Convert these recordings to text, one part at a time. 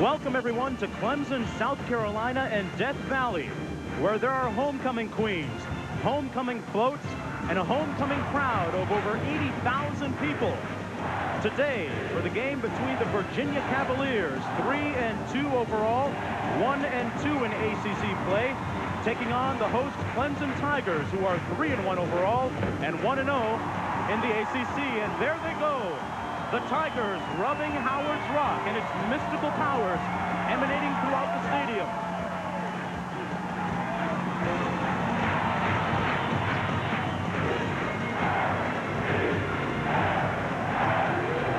Welcome, everyone, to Clemson, South Carolina, and Death Valley, where there are homecoming queens, homecoming floats, and a homecoming crowd of over 80,000 people. Today, for the game between the Virginia Cavaliers, 3-2 overall, 1-2 in ACC play, taking on the host Clemson Tigers, who are 3-1 overall and 1-0 in the ACC. And there they go. The Tigers rubbing Howard's Rock and its mystical powers emanating throughout the stadium.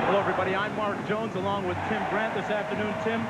Hello, everybody. I'm Mark Jones along with Tim Grant this afternoon. Tim,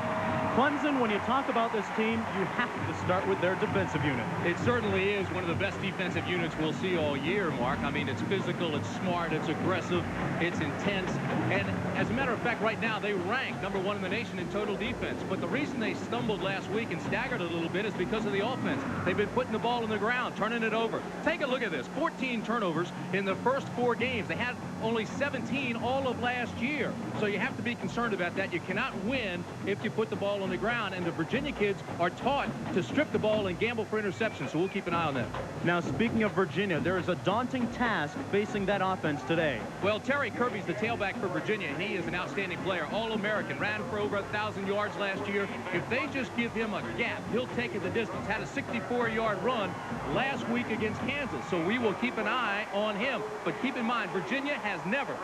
Clemson, when you talk about this team, you have to start with their defensive unit. It certainly is one of the best defensive units we'll see all year, Mark. I mean, it's physical, it's smart, it's aggressive, it's intense. And as a matter of fact, right now, they rank #1 in the nation in total defense. But the reason they stumbled last week and staggered a little bit is because of the offense. They've been putting the ball on the ground, turning it over. Take a look at this. 14 turnovers in the first 4 games. They had only 17 all of last year. So you have to be concerned about that. You cannot win if you put the ball on the ground, and the Virginia kids are taught to strip the ball and gamble for interception, so we'll keep an eye on that. Now, speaking of Virginia, there is a daunting task facing that offense today. Well, Terry Kirby's the tailback for Virginia, and he is an outstanding player, All-American, ran for over 1,000 yards last year. If they just give him a gap, he'll take it the distance. Had a 64-yard run last week against Kansas, so we will keep an eye on him. But keep in mind, Virginia has never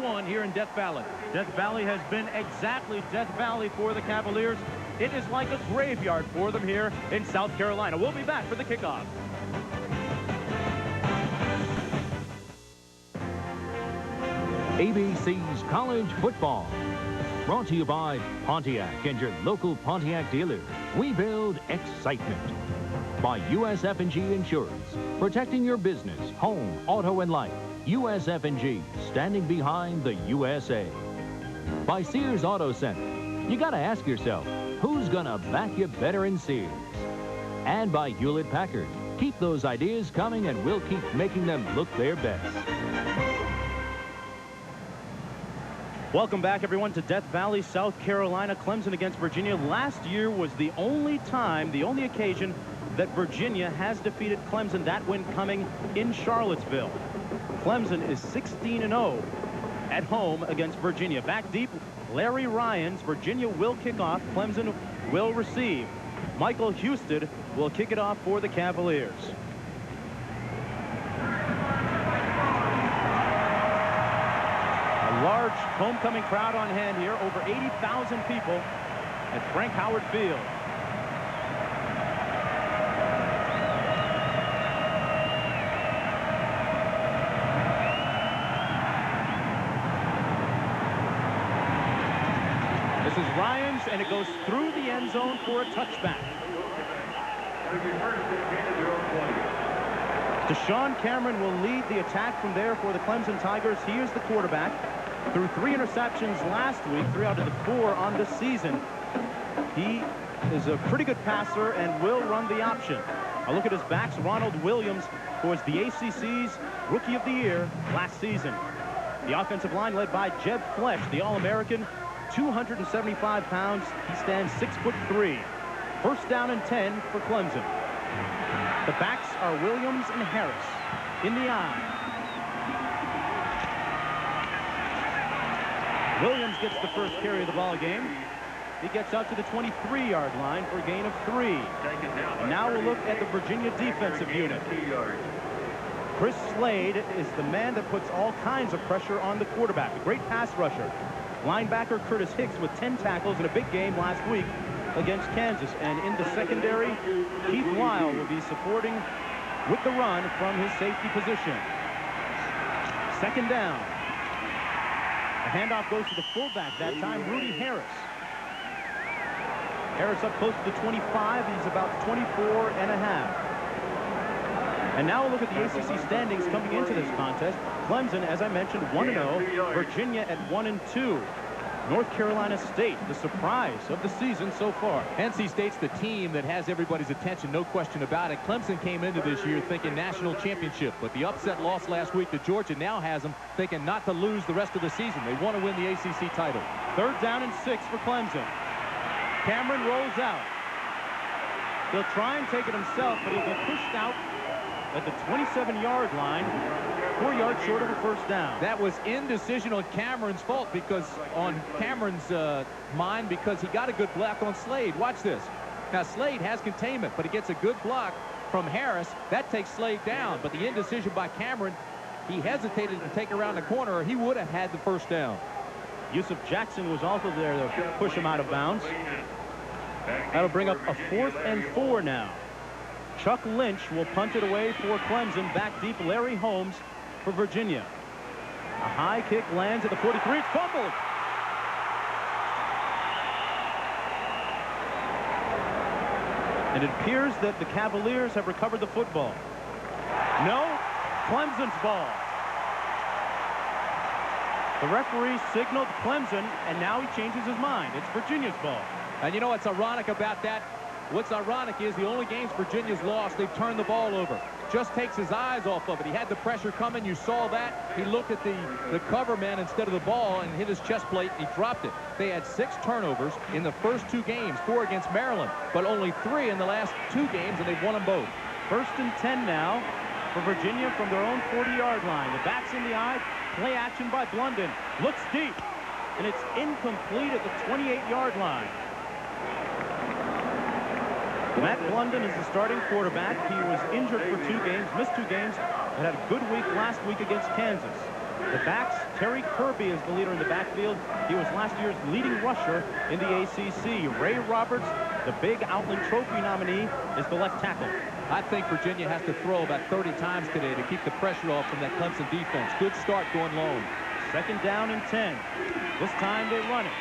won here in Death Valley. Death Valley has been exactly Death Valley for the Cavaliers. It is like a graveyard for them here in South Carolina. We'll be back for the kickoff. ABC's College Football. Brought to you by Pontiac and your local Pontiac dealer. We build excitement. By USF&G Insurance. Protecting your business, home, auto, and life. USF&G, standing behind the USA. By Sears Auto Center. You got to ask yourself, who's going to back you better in Sears? And by Hewlett-Packard. Keep those ideas coming, and we'll keep making them look their best. Welcome back, everyone, to Death Valley, South Carolina. Clemson against Virginia. Last year was the only time, the only occasion that Virginia has defeated Clemson. That win coming in Charlottesville. Clemson is 16-0 at home against Virginia. Back deep, Larry Ryans. Virginia will kick off. Clemson will receive. Michael Houston will kick it off for the Cavaliers. A large homecoming crowd on hand here. Over 80,000 people at Frank Howard Field. This is Ryans, and it goes through the end zone for a touchback. Deshaun Cameron will lead the attack from there for the Clemson Tigers. He is the quarterback. Threw 3 interceptions last week, 3 out of the 4 on the season. He is a pretty good passer and will run the option. A look at his backs. Ronald Williams, who was the ACC's Rookie of the Year last season. The offensive line led by Jeb Flesh, the All-American. 275 pounds. He stands 6'3". First down and 10 for Clemson. The backs are Williams and Harris. In the eye. Williams gets the first carry of the ball game. He gets out to the 23-yard line for a gain of 3. And now we'll look at the Virginia defensive unit. Chris Slade is the man that puts all kinds of pressure on the quarterback. A great pass rusher. Linebacker Curtis Hicks with 10 tackles in a big game last week against Kansas. And in the secondary, Keith Lyle will be supporting with the run from his safety position. Second down. The handoff goes to the fullback, that time Rudy Harris. Harris up close to the 25. He's about 24.5. And now we'll look at the ACC standings coming into this contest. Clemson, as I mentioned, 1-0. Virginia at 1-2. North Carolina State, the surprise of the season so far. NC State's the team that has everybody's attention, no question about it. Clemson came into this year thinking national championship, but the upset loss last week to Georgia now has them thinking not to lose the rest of the season. They want to win the ACC title. Third down and 6 for Clemson. Cameron rolls out. He'll try and take it himself, but he'll be pushed out at the 27-yard line, 4 yards short of a first down. That was indecision on Cameron's fault, because on Cameron's mind, because he got a good block on Slade. Watch this. Now, Slade has containment, but he gets a good block from Harris. That takes Slade down, but the indecision by Cameron, he hesitated to take around the corner, or he would have had the first down. Yusuf Jackson was also there to push him out of bounds. That'll bring up a 4th and 4 now. Chuck Lynch will punt it away for Clemson. Back deep, Larry Holmes for Virginia. A high kick lands at the 43. It's fumbled. And it appears that the Cavaliers have recovered the football. No, Clemson's ball. The referee signaled Clemson, and now he changes his mind. It's Virginia's ball. And you know what's ironic about that? What's ironic is the only games Virginia's lost, they've turned the ball over. Just takes his eyes off of it. He had the pressure coming. You saw that. He looked at the cover man instead of the ball and hit his chest plate. He dropped it. They had 6 turnovers in the first 2 games, 4 against Maryland, but only 3 in the last 2 games, and they've won them both. 1st and 10 now for Virginia from their own 40-yard line. The back's in the eye. Play action by Blunden. Looks deep, and it's incomplete at the 28-yard line. Matt Blunden is the starting quarterback. He was injured for 2 games, missed 2 games, and had a good week last week against Kansas. The backs, Terry Kirby is the leader in the backfield. He was last year's leading rusher in the ACC. Ray Roberts, the big Outland Trophy nominee, is the left tackle. I think Virginia has to throw about 30 times today to keep the pressure off from that Clemson defense. Good start going long. 2nd down and 10. This time they run it.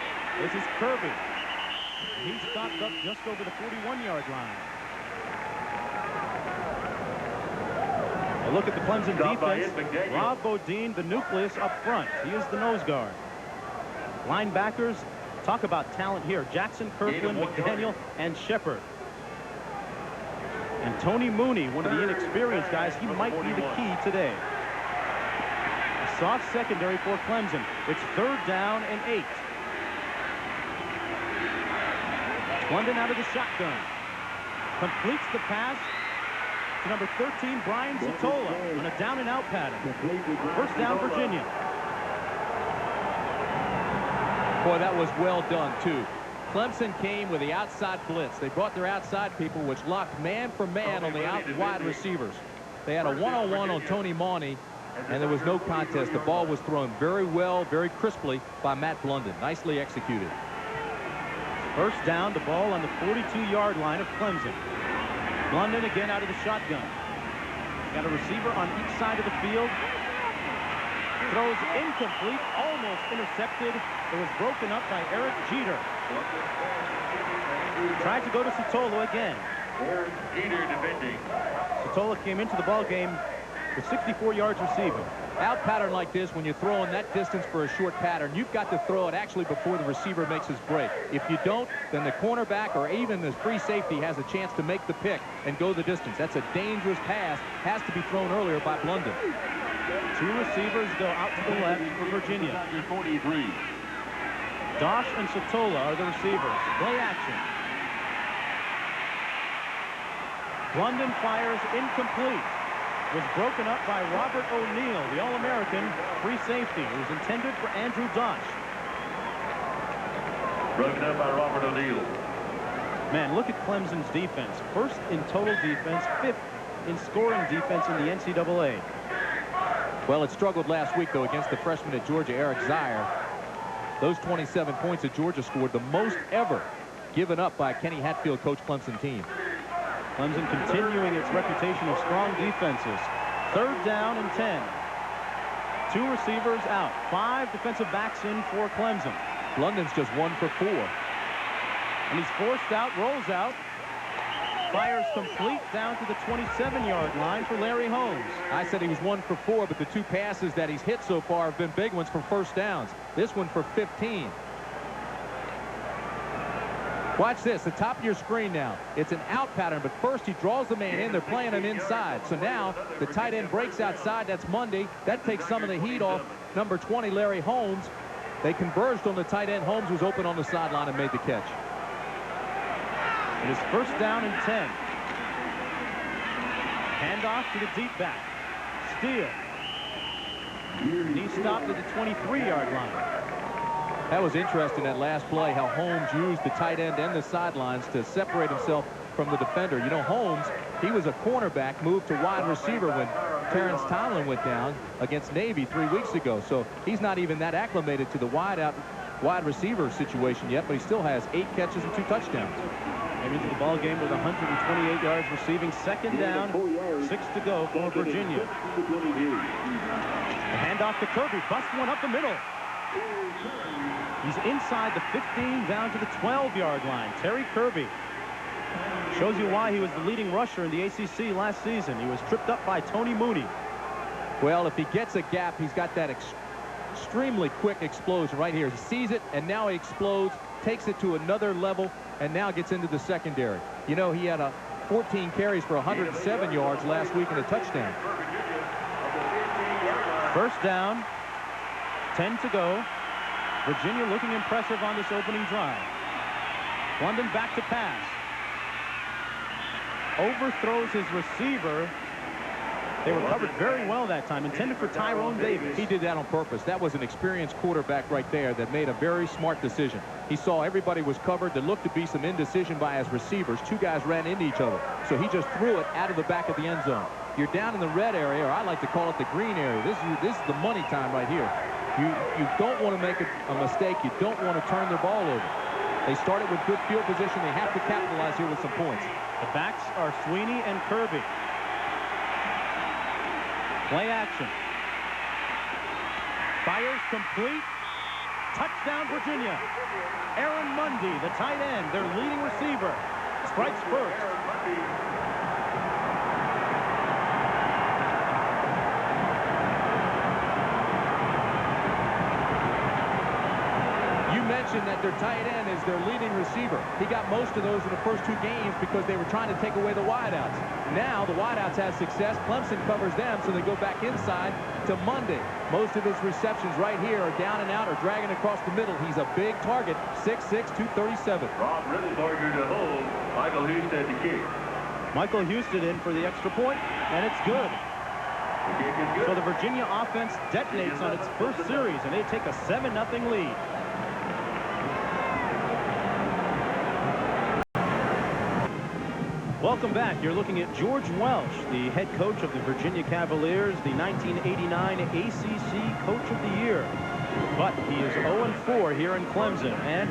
This is Kirby. He's stopped up just over the 41-yard line. A look at the Clemson defense. Rob Bodine, the nucleus up front. He is the nose guard. Linebackers, talk about talent here. Jackson, Kirkland, McDaniel, and Shepard. And Tony Mooney, one of the inexperienced guys, he might be the key today. A soft secondary for Clemson. It's 3rd down and 8. London out of the shotgun. Completes the pass to number 13, Brian Satola, on a down-and-out pattern. 1st down, Virginia. Boy, that was well done, too. Clemson came with the outside blitz. They brought their outside people, which locked man for man on the out wide receivers. They had a one-on-one on Tony Mauney, and there was no contest. The ball was thrown very well, very crisply by Matt Blunden. Nicely executed. 1st down, the ball on the 42-yard line of Clemson. Blunden again out of the shotgun. Got a receiver on each side of the field. Throws incomplete, almost intercepted. It was broken up by Eric Jeter. Tried to go to Satola again. Jeter defending. Satola came into the ball game with 64 yards receiving. Out pattern like this, when you're throwing that distance for a short pattern, you've got to throw it actually before the receiver makes his break. If you don't, then the cornerback or even the free safety has a chance to make the pick and go the distance. That's a dangerous pass. Has to be thrown earlier by Blunden. 2 receivers go out to the left for Virginia. 43. Dosh and Satola are the receivers. Play action. Blunden fires incomplete. Was broken up by Robert O'Neill, the All-American free safety. It was intended for Andrew Dosh. Broken up by Robert O'Neill. Man, look at Clemson's defense. 1st in total defense, 5th in scoring defense in the NCAA. Well, it struggled last week, though, against the freshman at Georgia, Eric Zier. Those 27 points that Georgia scored, the most ever given up by a Kenny Hatfield coach Clemson team. Clemson continuing its reputation of strong defenses. 3rd down and 10. 2 receivers out. 5 defensive backs in for Clemson. Blunden's just 1 for 4. And he's forced out, rolls out. Fires complete down to the 27-yard line for Larry Holmes. I said he was 1 for 4, but the 2 passes that he's hit so far have been big ones for first downs. This one for 15. Watch this, the top of your screen now. It's an out pattern, but first he draws the man in. They're playing him inside. So now the tight end breaks outside. That's Monday. That takes some of the heat off number 20, Larry Holmes. They converged on the tight end. Holmes was open on the sideline and made the catch. It is first down and 10. Handoff to the deep back. Steele. And he stopped at the 23-yard line. That was interesting, that last play, how Holmes used the tight end and the sidelines to separate himself from the defender. You know, Holmes, he was a cornerback, moved to wide receiver when Terrence Tomlin went down against Navy 3 weeks ago. So he's not even that acclimated to the wide receiver situation yet, but he still has 8 catches and 2 touchdowns. Came into the ball game with 128 yards receiving. Second down, 6 to go for Virginia. The handoff to Kirby, busts one up the middle. He's inside the 15 down to the 12-yard line. Terry Kirby. Shows you why he was the leading rusher in the ACC last season. He was tripped up by Tony Mooney. Well, if he gets a gap, he's got that extremely quick explosion right here. He sees it, and now he explodes, takes it to another level, and now gets into the secondary. You know, he had 14 carries for 107 yards last week and a touchdown. First down, 10 to go. Virginia looking impressive on this opening drive. London back to pass. Overthrows his receiver. They were covered very well that time. Intended for Tyrone Davis. He did that on purpose. That was an experienced quarterback right there that made a very smart decision. He saw everybody was covered. There looked to be some indecision by his receivers. 2 guys ran into each other. So he just threw it out of the back of the end zone. You're down in the red area, or I like to call it the green area. This is the money time right here. You don't want to make a mistake. You don't want to turn the ball over. They started with good field position. They have to capitalize here with some points. The backs are Sweeney and Kirby. Play action. Fires complete. Touchdown, Virginia. Aaron Mundy, the tight end, their leading receiver, strikes first. That their tight end is their leading receiver. He got most of those in the first 2 games because they were trying to take away the wideouts. Now the wideouts have success. Clemson covers them, so they go back inside to Monday. Most of his receptions right here are down and out or dragging across the middle. He's a big target, 6'6", 237. Rob Rittenberger to hold. Michael Houston to kick. Michael Houston in for the extra point, and it's good. So the Virginia offense detonates on its first series, and they take a 7-0 lead. Welcome back. You're looking at George Welsh, the head coach of the Virginia Cavaliers, the 1989 ACC Coach of the Year. But he is 0-4 here in Clemson. And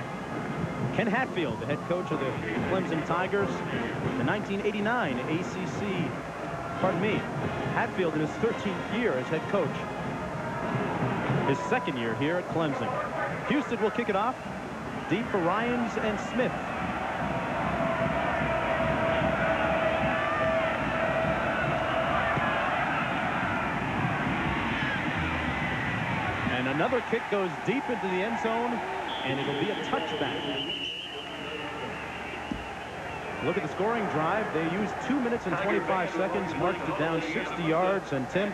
Ken Hatfield, the head coach of the Clemson Tigers, the 1989 ACC, pardon me, Hatfield in his 13th year as head coach. His 2nd year here at Clemson. Houston will kick it off. Deep for Ryans and Smith. Another kick goes deep into the end zone, and it'll be a touchback. Look at the scoring drive. They used 2 minutes and 25 seconds, marched it down 60 yards, and Tim,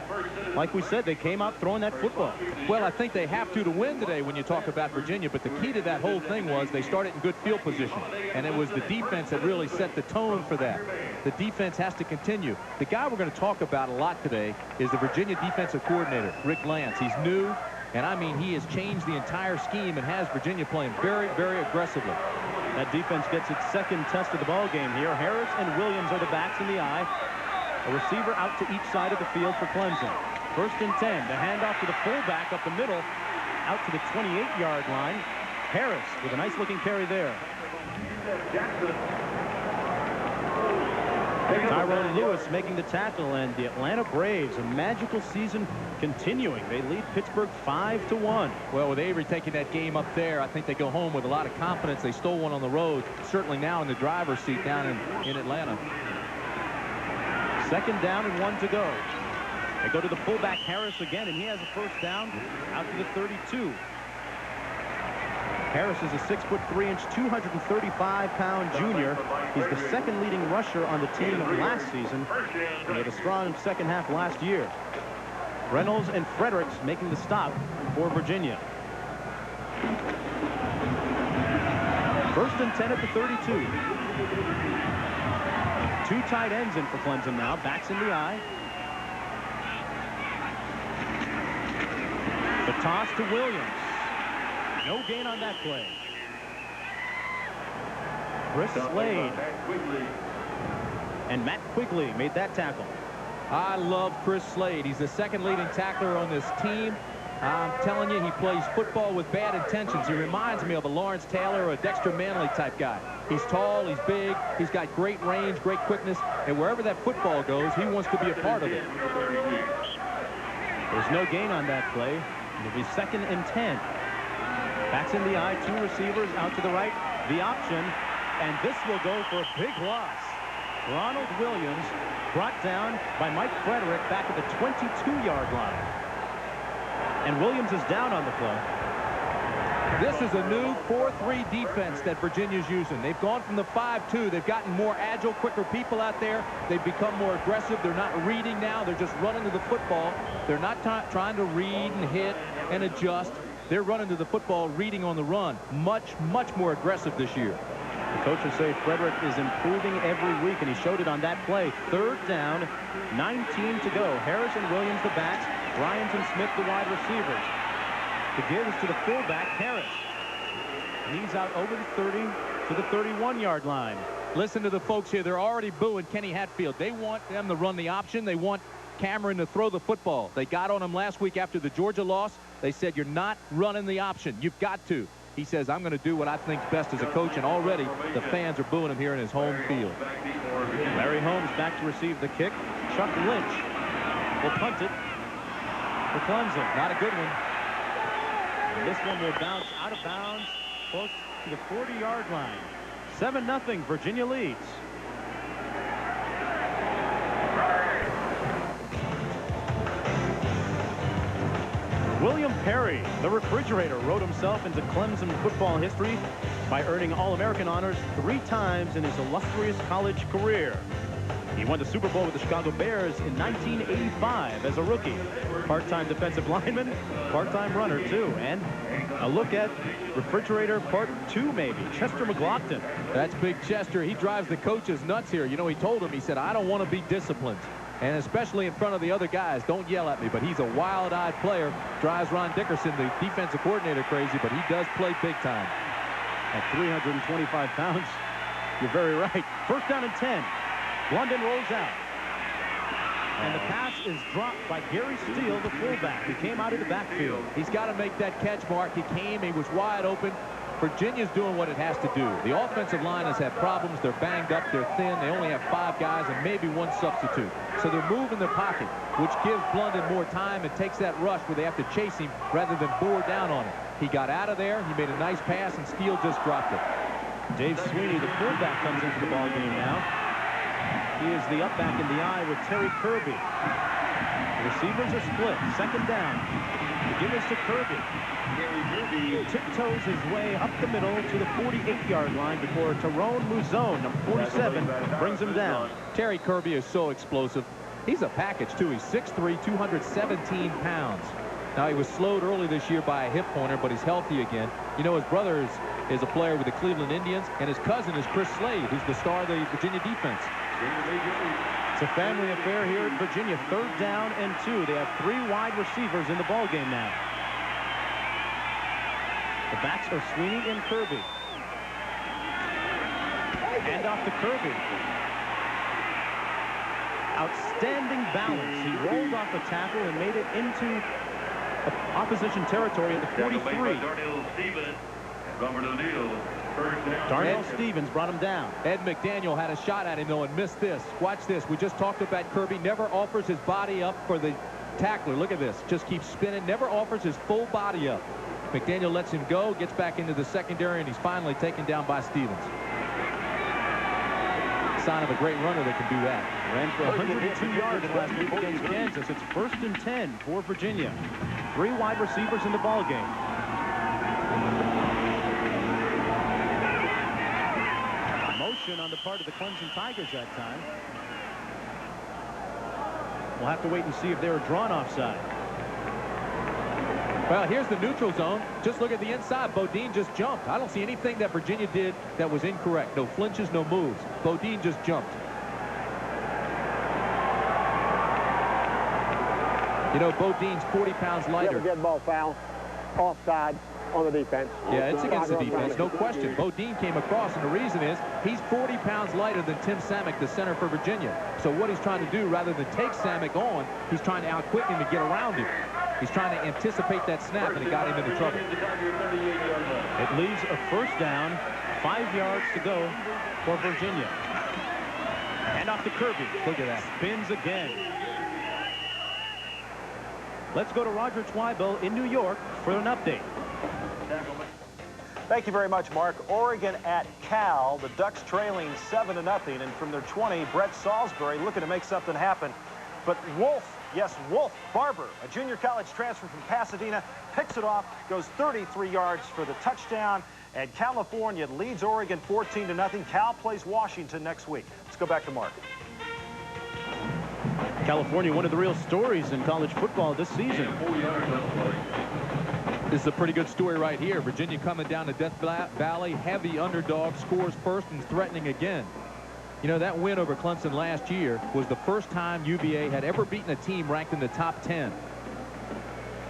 like we said, they came out throwing that football. Well, I think they have to win today when you talk about Virginia, but the key to that whole thing was they started in good field position, and it was the defense that really set the tone for that. The defense has to continue. The guy we're going to talk about a lot today is the Virginia defensive coordinator, Rick Lance. He's new. And I mean, he has changed the entire scheme and has Virginia playing very, very aggressively. That defense gets its 2nd test of the ball game here. Harris and Williams are the backs in the eye. A receiver out to each side of the field for Clemson. 1st and 10. The handoff to the fullback up the middle, out to the 28-yard line. Harris with a nice-looking carry there. Tyrone Lewis making the tackle, and the Atlanta Braves, a magical season continuing. They lead Pittsburgh 5-1. Well, with Avery taking that game up there, I think they go home with a lot of confidence. They stole one on the road, certainly now in the driver's seat down in Atlanta. 2nd down and 1 to go. They go to the fullback Harris again, and he has a first down out to the 32. Harris is a 6'3", 235-pound junior. He's the 2nd leading rusher on the team last season. He had a strong 2nd half last year. Reynolds and Fredericks making the stop for Virginia. 1st First and 10 at the 32. Two tight ends in for Clemson now. Backs in the eye. The toss to Williams. No gain on that play. Chris Slade. And Matt Quigley made that tackle. I love Chris Slade. He's the second leading tackler on this team. I'm telling you, he plays football with bad intentions. He reminds me of a Lawrence Taylor or a Dexter Manley type guy. He's tall, he's big, he's got great range, great quickness, and wherever that football goes, he wants to be a part of it. There's no gain on that play. It'll be second and 10. Backs in the eye, two receivers out to the right. The option, and this will go for a big loss. Ronald Williams brought down by Mike Frederick back at the 22-yard line. And Williams is down on the play. This is a new 4-3 defense that Virginia's using. They've gone from the 5-2. They've gotten more agile, quicker people out there. They've become more aggressive. They're not reading now. They're just running to the football. They're not trying to read and hit and adjust. They're running to the football, reading on the run. Much, much more aggressive this year. The coaches say Frederick is improving every week, and he showed it on that play. Third down, 19 to go. Harris and Williams the backs, Bryant and Smith the wide receivers. The give is to the fullback, Harris. He's out over the 30 to the 31-yard line. Listen to the folks here. They're already booing Kenny Hatfield. They want them to run the option. They want Cameron to throw the football. They got on him last week after the Georgia loss. They said, you're not running the option. You've got to. He says, I'm going to do what I think's best as a coach, and already the fans are booing him here in his home field. Larry Holmes back to receive the kick. Chuck Lynch will punt it for Clemson. Not a good one. And this one will bounce out of bounds close to the 40-yard line. 7-0, Virginia leads. William Perry, the refrigerator, wrote himself into Clemson football history by earning All-American honors 3 times in his illustrious college career. He won the Super Bowl with the Chicago Bears in 1985 as a rookie. Part-time defensive lineman, part-time runner, too. And a look at refrigerator part 2, maybe. Chester McLaughlin. That's Big Chester. He drives the coaches nuts here. You know, he told him, he said, I don't want to be disciplined. And especially in front of the other guys, don't yell at me. But he's a wild-eyed player. Drives Ron Dickerson, the defensive coordinator, crazy. But he does play big time. At 325 pounds, you're very right. First down and 10. London rolls out. And the pass is dropped by Gary Steele, the fullback. He came out of the backfield. He's got to make that catch, Mark. He came. He was wide open. Virginia's doing what it has to do. The offensive line has had problems. They're banged up. They're thin. They only have 5 guys and maybe 1 substitute. So they're moving the pocket, which gives Blunden more time and takes that rush where they have to chase him rather than bore down on him. He got out of there. He made a nice pass, and Steele just dropped it. Dave Sweeney, the fullback, comes into the ball game now. He is the up back in the eye with Terry Kirby. The receivers are split. Second down. The give is to Kirby. He tiptoes his way up the middle to the 48-yard line before Tyrone Luzone, number 47, brings him down. Terry Kirby is so explosive. He's a package, too. He's 6'3", 217 pounds. Now, he was slowed early this year by a hip pointer, but he's healthy again. You know, his brother is a player with the Cleveland Indians, and his cousin is Chris Slade, who's the star of the Virginia defense. It's a family affair here at Virginia. Third down and 2. They have 3 wide receivers in the ball game now. The backs are Sweeney and Kirby. Hand off to Kirby. Outstanding balance. He rolled off a tackle and made it into opposition territory at the 43. Darnell Stevens brought him down. Ed McDaniel had a shot at him, though, and missed this. Watch this. We just talked about Kirby. Never offers his body up for the tackler. Look at this. Just keeps spinning. Never offers his full body up. McDaniel lets him go, gets back into the secondary, and he's finally taken down by Stevens. Sign of a great runner that can do that. Ran for 102 yards last week against Kansas. It's first and 10 for Virginia. 3 wide receivers in the ball game. Motion on the part of the Clemson Tigers that time. We'll have to wait and see if they were drawn offside. Well, here's the neutral zone. Just look at the inside. Bodine just jumped. I don't see anything that Virginia did that was incorrect. No flinches, no moves. Bodine just jumped. You know, Bodine's 40 pounds lighter. Dead ball foul, offside on the defense. Yeah, it's against the defense, no question. Bodine came across, and the reason is he's 40 pounds lighter than Tim Samick, the center for Virginia. So what he's trying to do, rather than take Samick on, he's trying to outquick him to get around him. He's trying to anticipate that snap, and it got him into trouble. It leaves a first down, 5 yards to go for Virginia. Hand off to Kirby. Look at that. Spins again. Let's go to Roger Twibel in New York for an update. Thank you very much, Mark. Oregon at Cal. The Ducks trailing 7-0. And from their 20, Brett Salisbury looking to make something happen. But Wolf, yes, Wolf Barber, a junior college transfer from Pasadena, picks it off, goes 33 yards for the touchdown. And California leads Oregon 14-0. Cal plays Washington next week. Let's go back to Mark. California, one of the real stories in college football this season. This is a pretty good story right here. Virginia coming down to Death Valley, heavy underdog, scores first and threatening again. You know, that win over Clemson last year was the first time UVA had ever beaten a team ranked in the top 10.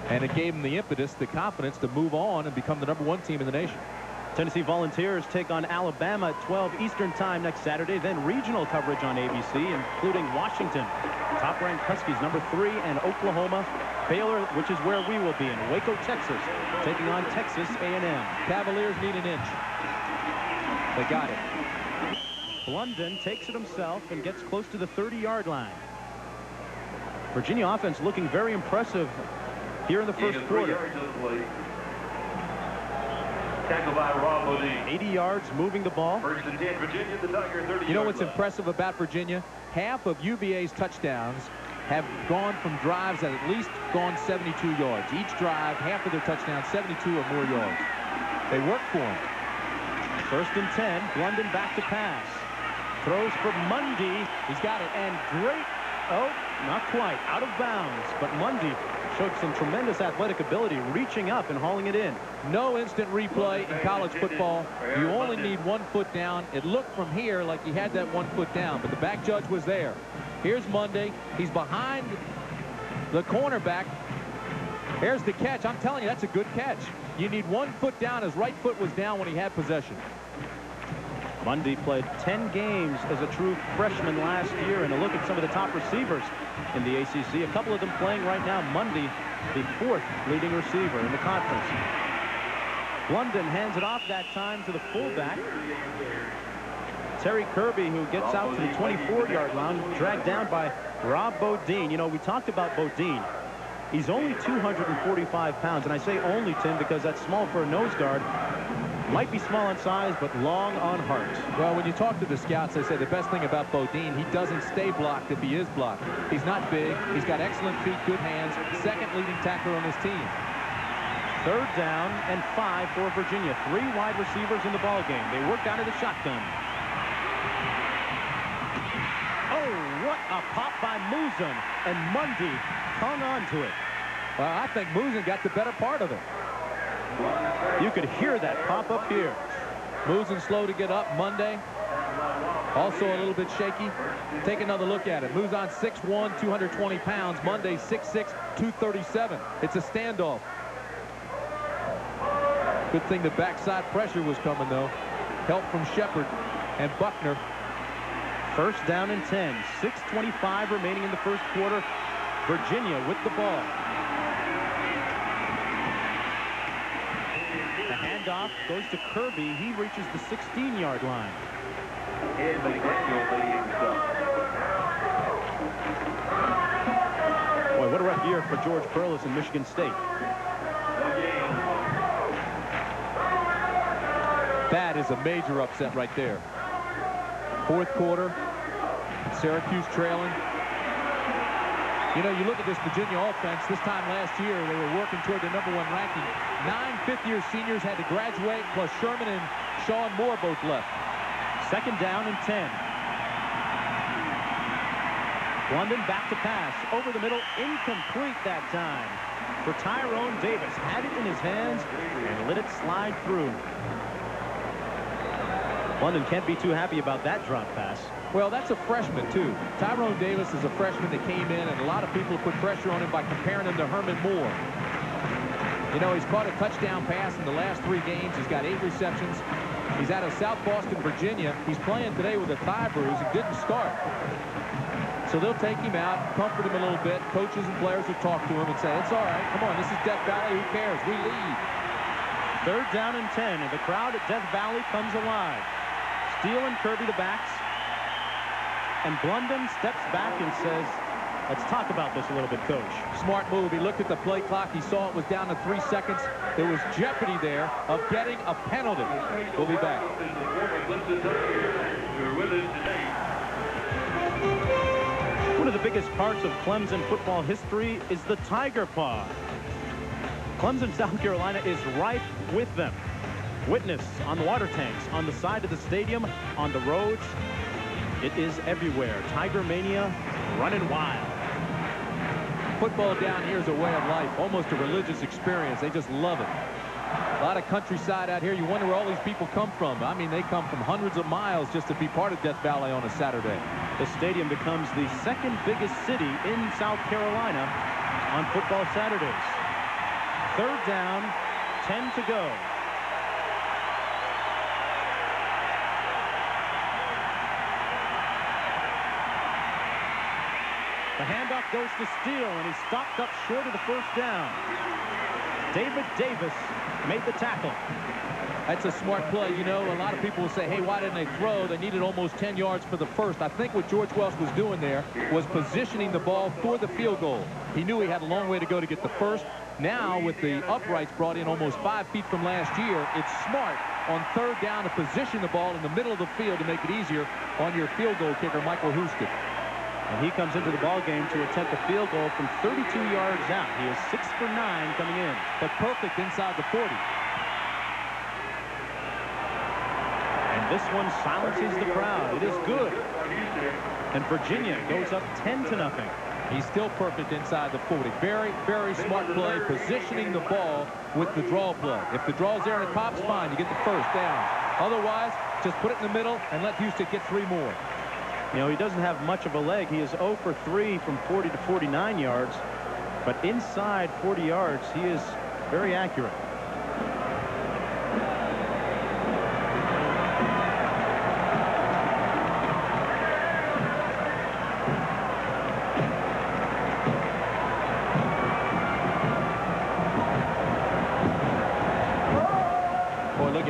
And it gave them the impetus, the confidence to move on and become the #1 team in the nation. Tennessee Volunteers take on Alabama at 12 Eastern time next Saturday. Then regional coverage on ABC, including Washington, top-ranked Huskies #3, and Oklahoma. Baylor, which is where we will be, in Waco, Texas, taking on Texas A&M. Cavaliers need an inch. They got it. London takes it himself and gets close to the 30-yard line. Virginia offense looking very impressive here in the first quarter. Tackled by Rob Bodine. 80 yards moving the ball. First and 10, Virginia, the Tiger, 30 You know yards what's impressive about Virginia? Half of UVA's touchdowns have gone from drives that at least gone 72 yards. Each drive, half of their touchdowns, 72 or more yards. They work for him. First and 10. London back to pass. Throws for Mundy. He's got it. And great. Oh, not quite. Out of bounds. But Mundy showed some tremendous athletic ability, reaching up and hauling it in. No instant replay in college football. You only need 1 foot down. It looked from here like he had that 1 foot down, but the back judge was there. Here's Mundy. He's behind the cornerback. There's the catch. I'm telling you, that's a good catch. You need 1 foot down. His right foot was down when he had possession. Mundy played 10 games as a true freshman last year, and a look at some of the top receivers in the ACC. A couple of them playing right now. Mundy, the 4th leading receiver in the conference. London hands it off that time to the fullback, Terry Kirby, who gets out to the 24-yard line, dragged down by Rob Bodine. You know, we talked about Bodine. He's only 245 pounds, and I say only, Tim, because that's small for a nose guard. Might be small on size, but long on heart. Well, when you talk to the scouts, they say the best thing about Bodine, he doesn't stay blocked if he is blocked. He's not big. He's got excellent feet, good hands. 2nd leading tackler on his team. 3rd down and 5 for Virginia. 3 wide receivers in the ball game. They work out of the shotgun. Oh, what a pop by Musen, and Mundy hung on to it. Well, I think Musen got the better part of it. You could hear that pop up here. Musen slow to get up. Monday also a little bit shaky. Take another look at it. Musen 6'1", 220 pounds. Monday 6'6", 237. It's a standoff. Good thing the backside pressure was coming, though. Help from Shepard and Buckner. First down and 10. 6:25 remaining in the first quarter. Virginia with the ball. The handoff goes to Kirby. He reaches the 16-yard line. Boy, what a rough year for George Perlis in Michigan State. That is a major upset right there. 4th quarter, Syracuse trailing. You know, you look at this Virginia offense. This time last year, they were working toward their #1 ranking. 9 fifth-year seniors had to graduate, plus Sherman and Sean Moore both left. 2nd down and 10. London back to pass. Over the middle, incomplete that time. for Tyrone Davis. Had it in his hands and let it slide through. London can't be too happy about that drop pass. Well, that's a freshman, too. Tyrone Davis is a freshman that came in, and a lot of people put pressure on him by comparing him to Herman Moore. You know, he's caught a touchdown pass in the last 3 games. He's got 8 receptions. He's out of South Boston, Virginia. He's playing today with a thigh bruise and didn't start. So they'll take him out, comfort him a little bit. Coaches and players will talk to him and say, it's all right. Come on, this is Death Valley. Who cares? We lead. 3rd down and 10, and the crowd at Death Valley comes alive. Steele and Kirby the backs. And Blunden steps back and says, let's talk about this a little bit, Coach. Smart move. He looked at the play clock. He saw it was down to 3 seconds. There was jeopardy there of getting a penalty. We'll be back. One of the biggest parts of Clemson football history is the Tiger Paw. Clemson, South Carolina is rife with them. Witness on the water tanks, on the side of the stadium, on the roads. It is everywhere. Tiger Mania running wild. Football down here is a way of life, almost a religious experience. They just love it. A lot of countryside out here. You wonder where all these people come from. I mean, they come from hundreds of miles just to be part of Death Valley on a Saturday. The stadium becomes the 2nd biggest city in South Carolina on football Saturdays. 3rd down, 10 to go. The handoff goes to Steele, and he's stopped up short of the 1st down. David Davis made the tackle. That's a smart play. You know, a lot of people will say, hey, why didn't they throw? They needed almost 10 yards for the 1st. I think what George Welsh was doing there was positioning the ball for the field goal. He knew he had a long way to go to get the 1st. Now, with the uprights brought in almost 5 feet from last year, it's smart on 3rd down to position the ball in the middle of the field to make it easier on your field goal kicker, Michael Houston. And he comes into the ball game to attempt a field goal from 32 yards out. He is 6 for 9 coming in. But perfect inside the 40. And this one silences the crowd. It is good. And Virginia goes up 10-0. He's still perfect inside the 40. Very, very smart play, positioning the ball with the draw play. If the draw's there and it pops, fine, you get the 1st down. Otherwise, just put it in the middle and let Houston get 3 more. You know, he doesn't have much of a leg. He is 0 for 3 from 40 to 49 yards. But inside 40 yards, he is very accurate.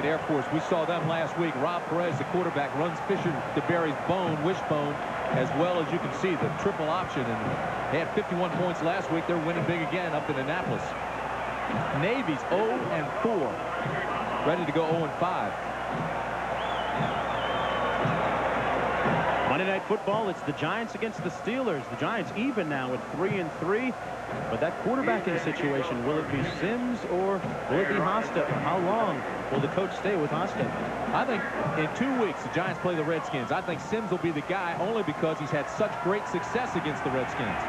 Air Force. We saw them last week. Rob Perez, the quarterback, runs Fisher DeBerry's wishbone, as well as you can see the triple option. And they had 51 points last week. They're winning big again up in Annapolis. Navy's 0-4, ready to go 0-5. Monday Night Football, it's the Giants against the Steelers. The Giants even now at 3-3. But that quarterbacking situation, will it be Sims or will it be Hosta? How long will the coach stay with Hosta? I think in 2 weeks the Giants play the Redskins. I think Sims will be the guy only because he's had such great success against the Redskins.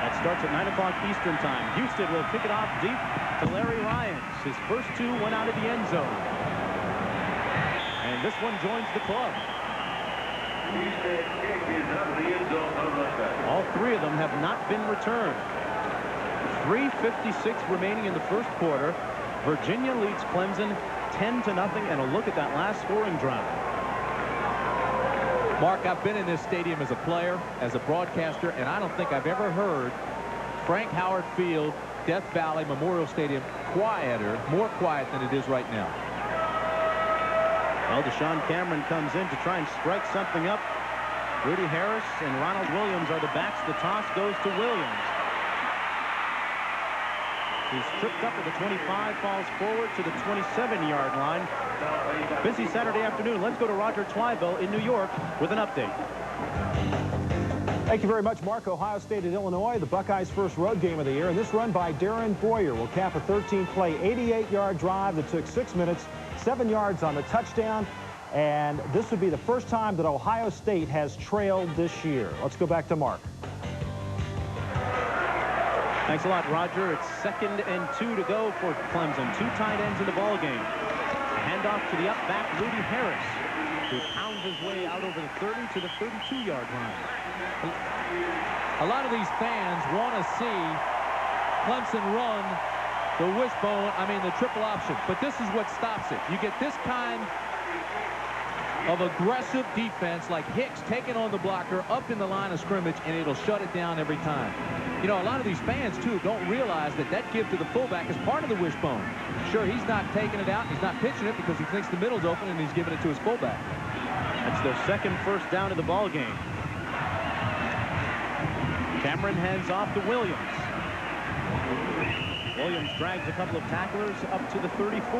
That starts at 9 o'clock Eastern time. Houston will kick it off deep to Larry Ryans. His first 2 went out of the end zone. And this one joins the club. All 3 of them have not been returned. 3:56 remaining in the 1st quarter. Virginia leads Clemson 10-0, and a look at that last scoring drive. Mark, I've been in this stadium as a player, as a broadcaster, and I don't think I've ever heard Frank Howard Field, Death Valley Memorial Stadium more quiet than it is right now. Well, Deshaun Cameron comes in to try and strike something up. Rudy Harris and Ronald Williams are the backs. The toss goes to Williams. He's tripped up at the 25, falls forward to the 27-yard line. Busy Saturday afternoon. Let's go to Roger Twibell in New York with an update. Thank you very much, Mark. Ohio State at Illinois, the Buckeyes' first road game of the year. And this run by Darren Boyer will cap a 13-play, 88-yard drive that took 6 minutes, 7 yards on the touchdown. And this would be the first time that Ohio State has trailed this year. Let's go back to Mark. Thanks a lot, Roger. It's 2nd and 2 to go for Clemson. 2 tight ends in the ball game. A handoff to the up back, Rudy Harris, who pounds his way out over the 30 to the 32-yard line. A lot of these fans want to see Clemson run the wishbone, the triple option. But this is what stops it. You get this kind of aggressive defense like Hicks taking on the blocker up in the line of scrimmage, and it'll shut it down every time. You know, a lot of these fans, too, don't realize that that give to the fullback is part of the wishbone. Sure, he's not taking it out. He's not pitching it because he thinks the middle's open, and he's giving it to his fullback. That's their 2nd first down of the ball game. Cameron hands off to Williams. Williams drags a couple of tacklers up to the 34.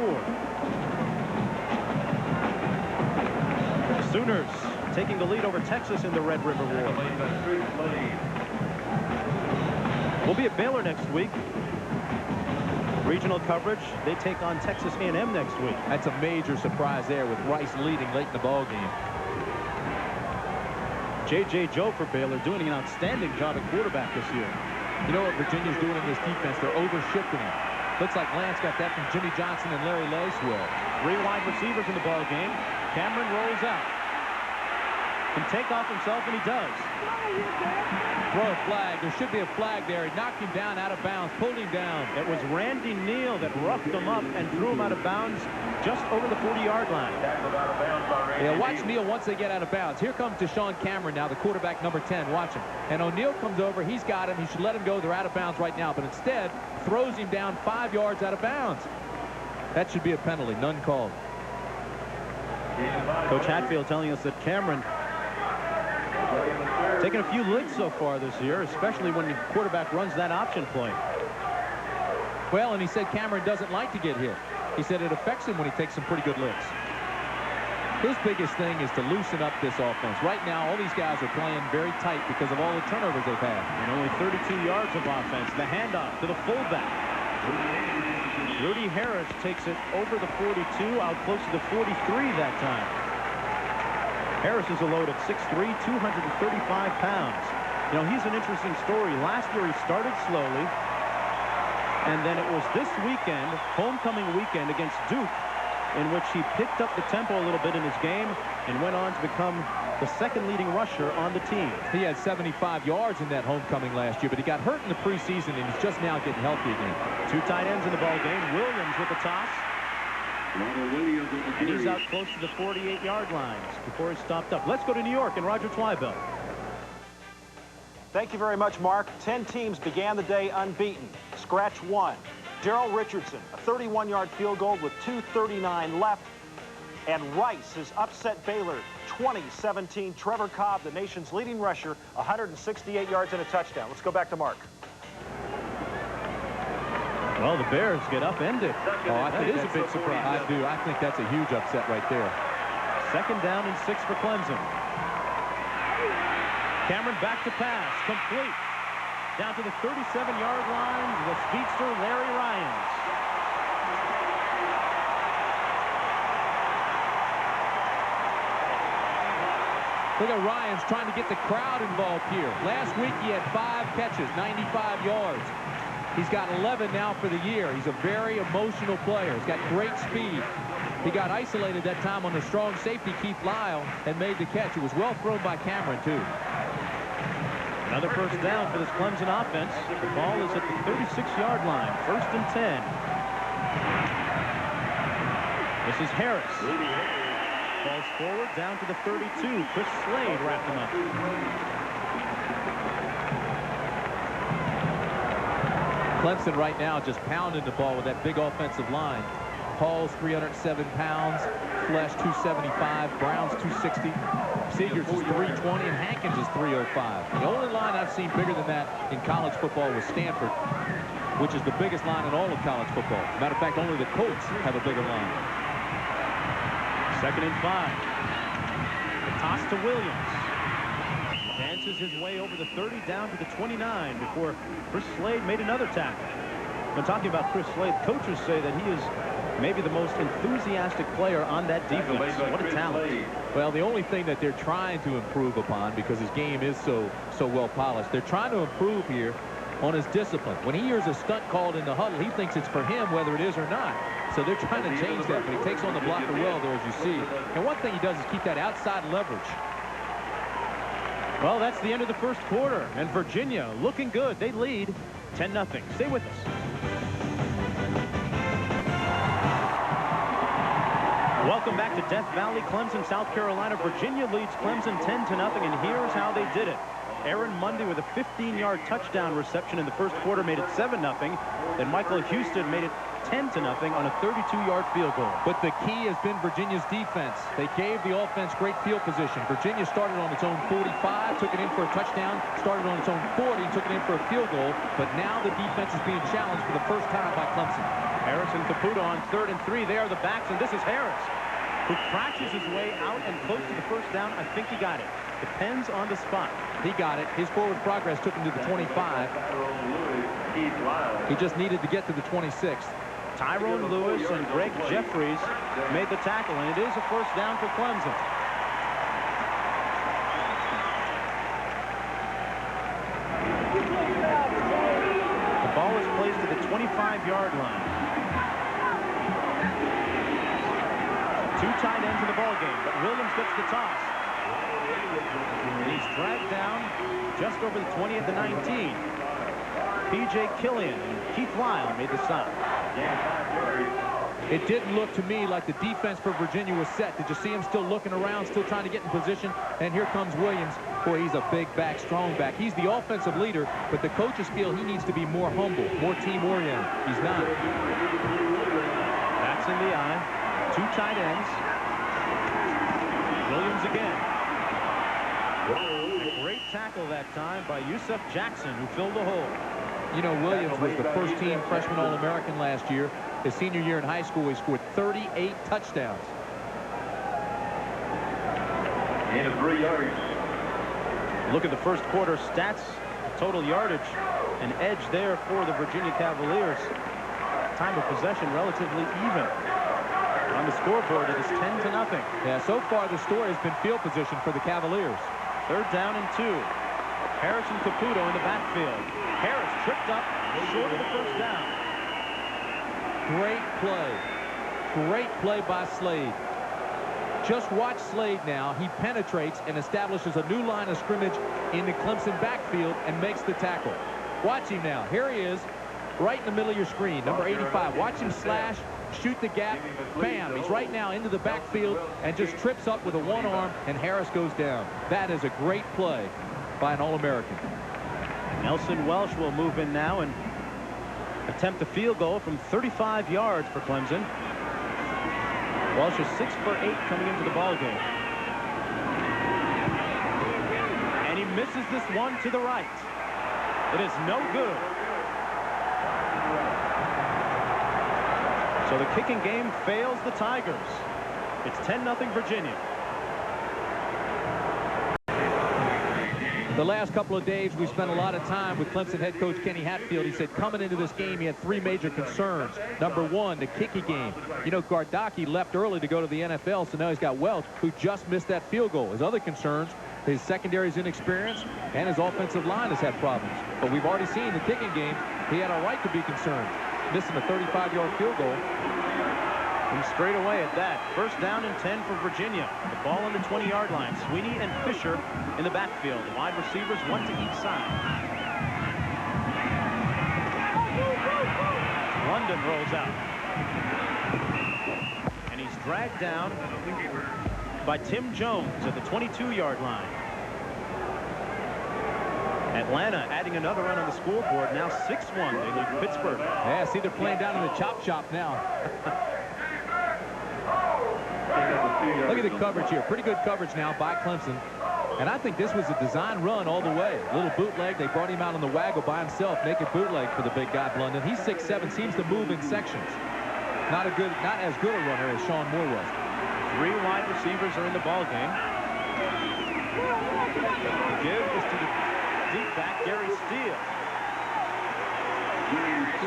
The Sooners taking the lead over Texas in the Red River War. We'll be at Baylor next week. Regional coverage. They take on Texas A&M next week. That's a major surprise there with Rice leading late in the ball game. J.J. Joe for Baylor doing an outstanding job at quarterback this year. You know what Virginia's doing in this defense? They're over-shifting it. Looks like Lance got that from Jimmy Johnson and Larry Lacewell. 3 wide receivers in the ball game. Cameron rolls out. Can take off himself, and he does. Throw a flag. There should be a flag there. He knocked him down out of bounds, pulled him down. It was Randy Neal that roughed him up and threw him out of bounds just over the 40-yard line. Yeah, watch Neal once they get out of bounds. Here comes Deshaun Cameron now, the quarterback number 10. Watch him. And O'Neal comes over. He's got him. He should let him go. They're out of bounds right now. But instead, throws him down 5 yards out of bounds. That should be a penalty. None called. Coach Hatfield telling us that Cameron taking a few licks so far this year, especially when the quarterback runs that option play. Well, and he said Cameron doesn't like to get hit. He said it affects him when he takes some pretty good licks. His biggest thing is to loosen up this offense. Right now, all these guys are playing very tight because of all the turnovers they've had. And only 32 yards of offense. The handoff to the fullback. Rudy Harris takes it over the 42, out close to the 43 that time. Harris is a load at 6'3", 235 pounds. You know, he's an interesting story. Last year he started slowly, and then it was this weekend, homecoming weekend against Duke, in which he picked up the tempo a little bit in his game and went on to become the 2nd leading rusher on the team. He had 75 yards in that homecoming last year, but he got hurt in the preseason, and he's just now getting healthy again. 2 tight ends in the ball game. Williams with the toss. And he's out close to the 48-yard lines before he's stopped up. Let's go to New York and Roger Twibell. Thank you very much, Mark. 10 teams began the day unbeaten. Scratch 1. Darrell Richardson, a 31-yard field goal with 2:39 left. And Rice has upset Baylor 20-17. Trevor Cobb, the nation's leading rusher, 168 yards and a touchdown. Let's go back to Mark. Well, the Bears get upended. Oh, I think it is a big surprise. I do. I think that's a huge upset right there. 2nd down and 6 for Clemson. Cameron back to pass. Complete. Down to the 37-yard line, the speedster Larry Ryans. Look at Ryans trying to get the crowd involved here. Last week he had 5 catches, 95 yards. He's got 11 now for the year. He's a very emotional player. He's got great speed. He got isolated that time on the strong safety, Keith Lyle, and made the catch. It was well thrown by Cameron, too. Another first down for this Clemson offense. The ball is at the 36-yard line. 1st and 10. This is Harris. Falls forward down to the 32. Chris Slade wrapped him up. Clemson right now just pounding the ball with that big offensive line. Hall's 307 pounds, Flesh 275, Brown's 260, Seegers is 320, and Hankins is 305. The only line I've seen bigger than that in college football was Stanford, which is the biggest line in all of college football. Matter of fact, only the Colts have a bigger line. 2nd and 5. The toss to Williams. Dances his way over the 30 down to the 29 before Chris Slade made another tackle. When talking about Chris Slade, coaches say that he is maybe the most enthusiastic player on that defense. What a talent. Well, the only thing that they're trying to improve upon, because his game is so well polished, they're trying to improve here on his discipline. When he hears a stunt called in the huddle, he thinks it's for him whether it is or not. So they're trying to change that, but he takes on the blocker well there, as you see. And one thing he does is keep that outside leverage. Well, that's the end of the first quarter, and Virginia looking good. They lead 10-0. Stay with us. Welcome back to Death Valley, Clemson, South Carolina. Virginia leads Clemson 10-0, and here's how they did it. Aaron Mundy with a 15-yard touchdown reception in the first quarter made it 7-0. Then Michael Houston made it 10-0 on a 32-yard field goal. But the key has been Virginia's defense. They gave the offense great field position. Virginia started on its own 45, took it in for a touchdown, started on its own 40, took it in for a field goal. But now the defense is being challenged for the first time by Clemson. Harrison Caputo on 3rd and 3. They are the backs, and this is Harris, who crashes his way out and close to the first down. I think he got it. Depends on the spot. He got it. His forward progress took him to the 25. He just needed to get to the 26th. Tyrone Lewis and Greg Jeffries made the tackle, and it is a first down for Clemson. The ball is placed at the 25-yard line. Two tight ends in the ball game, but Williams gets the toss. And he's dragged down just over the 20 at the 19. P.J. Killian and Keith Lyle made the stop. It didn't look to me like the defense for Virginia was set. Did you see him still looking around, still trying to get in position? And here comes Williams. Boy, he's a big back, strong back. He's the offensive leader, but the coaches feel he needs to be more humble, more team-oriented. He's not. That's in the eye. Two tight ends. Williams again. A great tackle that time by Yusuf Jackson, who filled the hole. You know, Williams was the first-team freshman All-American last year. His senior year in high school, he scored 38 touchdowns. And a 3 yards. Look at the first quarter stats, total yardage, an edge there for the Virginia Cavaliers. Time of possession relatively even. On the scoreboard, it is 10-0. Yeah, so far the story has been field position for the Cavaliers. 3rd down and 2. Harrison Caputo in the backfield. Harris tripped up short of the first down. Great play. Great play by Slade. Just watch Slade now. He penetrates and establishes a new line of scrimmage in the Clemson backfield and makes the tackle. Watch him now. Here he is, right in the middle of your screen, number 85. Watch him slash, shoot the gap. Bam! He's right now into the backfield and just trips up with a one arm, and Harris goes down. That is a great play by an All-American. Nelson Welsh will move in now and attempt a field goal from 35 yards for Clemson. Welsh is 6 for 8 coming into the ball game. And he misses this one to the right. It is no good. So the kicking game fails the Tigers. It's 10-0 Virginia. The last couple of days, we spent a lot of time with Clemson head coach Kenny Hatfield. He said coming into this game, he had 3 major concerns. Number 1, the kicking game. You know, Gardocki left early to go to the NFL, so now he's got Welch, who just missed that field goal. His other concerns, his secondary's inexperience, and his offensive line has had problems. But we've already seen the kicking game. He had a right to be concerned. Missing a 35-yard field goal. And straight away at that. 1st down and 10 for Virginia. The ball on the 20-yard line. Sweeney and Fisher in the backfield. The wide receivers, 1 to each side. London rolls out. And he's dragged down by Tim Jones at the 22-yard line. Atlanta adding another run on the scoreboard. Now 6-1. They lead Pittsburgh. Yeah, see, they're playing down in the chop shop now. Look at the coverage here. Pretty good coverage now by Clemson. And I think this was a design run all the way. A little bootleg. They brought him out on the waggle by himself. Naked bootleg for the big guy, London. He's 6'7", seems to move in sections. Not as good a runner as Sean Moore was. 3 wide receivers are in the ball game. The give is to the deep back, Gary Steele.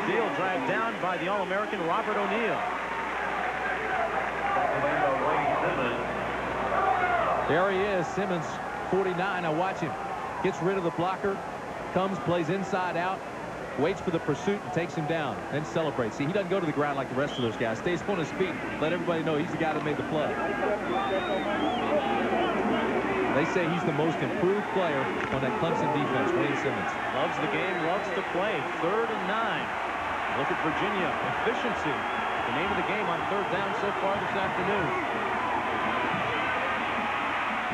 Steele dragged down by the All-American Robert O'Neill. There he is, Simmons, 49. Now watch him. Gets rid of the blocker, comes, plays inside out, waits for the pursuit and takes him down, then celebrates. See, he doesn't go to the ground like the rest of those guys. Stays on his feet, let everybody know he's the guy that made the play. They say he's the most improved player on that Clemson defense, Wayne Simmons. Loves the game, loves to play. 3rd and 9. Look at Virginia. Efficiency. The name of the game on 3rd down so far this afternoon.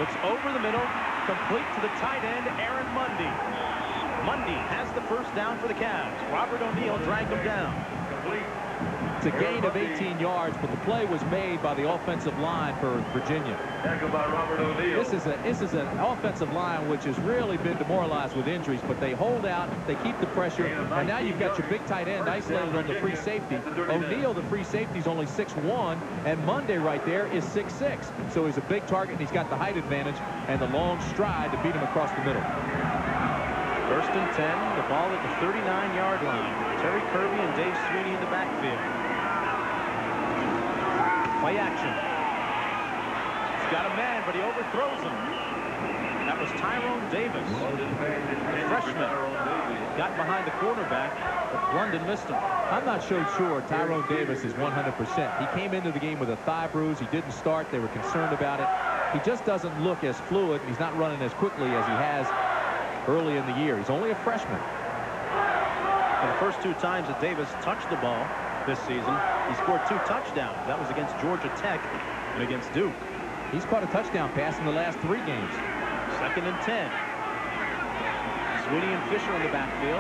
Looks over the middle, complete to the tight end, Aaron Mundy. Mundy has the first down for the Cavs. Robert O'Neill dragged him down. It's a gain of 18 yards, but the play was made by the offensive line for Virginia. This is an offensive line which has really been demoralized with injuries, but they hold out, they keep the pressure, and now you've got your big tight end isolated on the free safety. O'Neill, the free safety, is only 6'1", and Monday right there is 6'6". So he's a big target, and he's got the height advantage and the long stride to beat him across the middle. 1st and 10, the ball at the 39-yard line. Terry Kirby and Dave Sweeney in the backfield. Play action. He's got a man, but he overthrows him. That was Tyrone Davis, the freshman. Got behind the quarterback, but London missed him. I'm not so sure Tyrone Davis is 100%. He came into the game with a thigh bruise. He didn't start. They were concerned about it. He just doesn't look as fluid. He's not running as quickly as he has early in the year. He's only a freshman. For the first 2 times that Davis touched the ball this season, he scored 2 touchdowns. That was against Georgia Tech and against Duke. He's caught a touchdown pass in the last 3 games. 2nd and 10. Sweeney and Fisher in the backfield.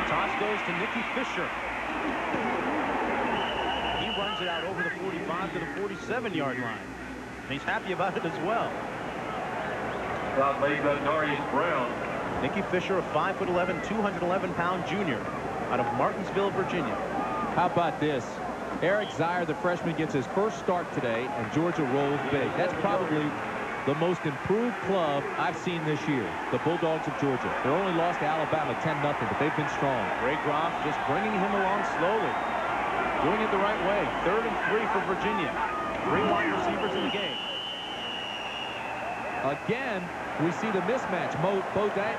Toss goes to Nicky Fisher. He runs it out over the 45 to the 47-yard line. And he's happy about it as well. Nicky Fisher, a 5'11", 211-pound junior out of Martinsville, Virginia. How about this? Eric Zier, the freshman, gets his first start today, and Georgia rolls big. That's probably the most improved club I've seen this year, the Bulldogs of Georgia. They're only lost to Alabama 10-0, but they've been strong. Ray Groff just bringing him along slowly, doing it the right way. 3rd and 3 for Virginia. 3 wide receivers in the game. Again, we see the mismatch.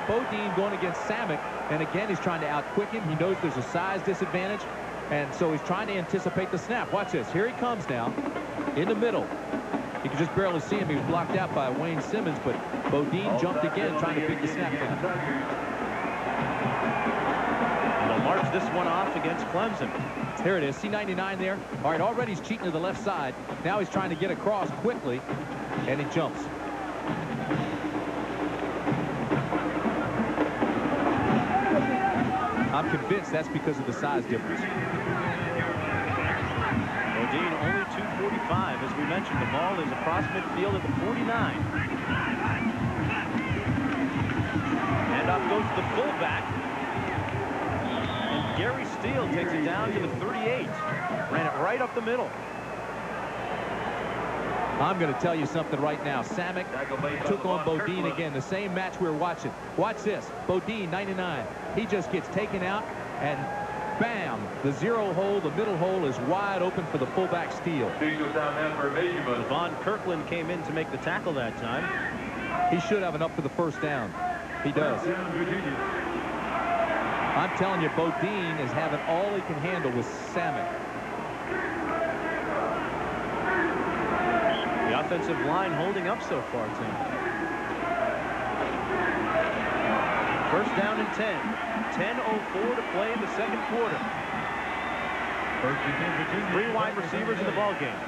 Bodine going against Samick, and again, he's trying to out-quick him. He knows there's a size disadvantage, and so he's trying to anticipate the snap. Watch this. Here he comes now in the middle. You can just barely see him. He was blocked out by Wayne Simmons, but Bodine jumped again, trying to beat the snap down. They'll march this one off against Clemson. Here it is. See 99 there? All right, already he's cheating to the left side. Now he's trying to get across quickly, and he jumps. I'm convinced that's because of the size difference. Bodine only 245. As we mentioned, the ball is across midfield at the 49. Handoff goes to the fullback. And Gary Steele takes it down to the 38. Ran it right up the middle. I'm going to tell you something right now. Samick took on Bodine again, the same match we were watching. Watch this. Bodine, 99. He just gets taken out, and bam, the 0 hole, the middle hole is wide open for the fullback Steele. Von Kirkland came in to make the tackle that time. He should have enough for the first down. He does. I'm telling you, Bodine is having all he can handle with Samick. The offensive line holding up so far, Tim. First down and 10. 10:04 to play in the 2nd quarter. 3 wide receivers in the ball game.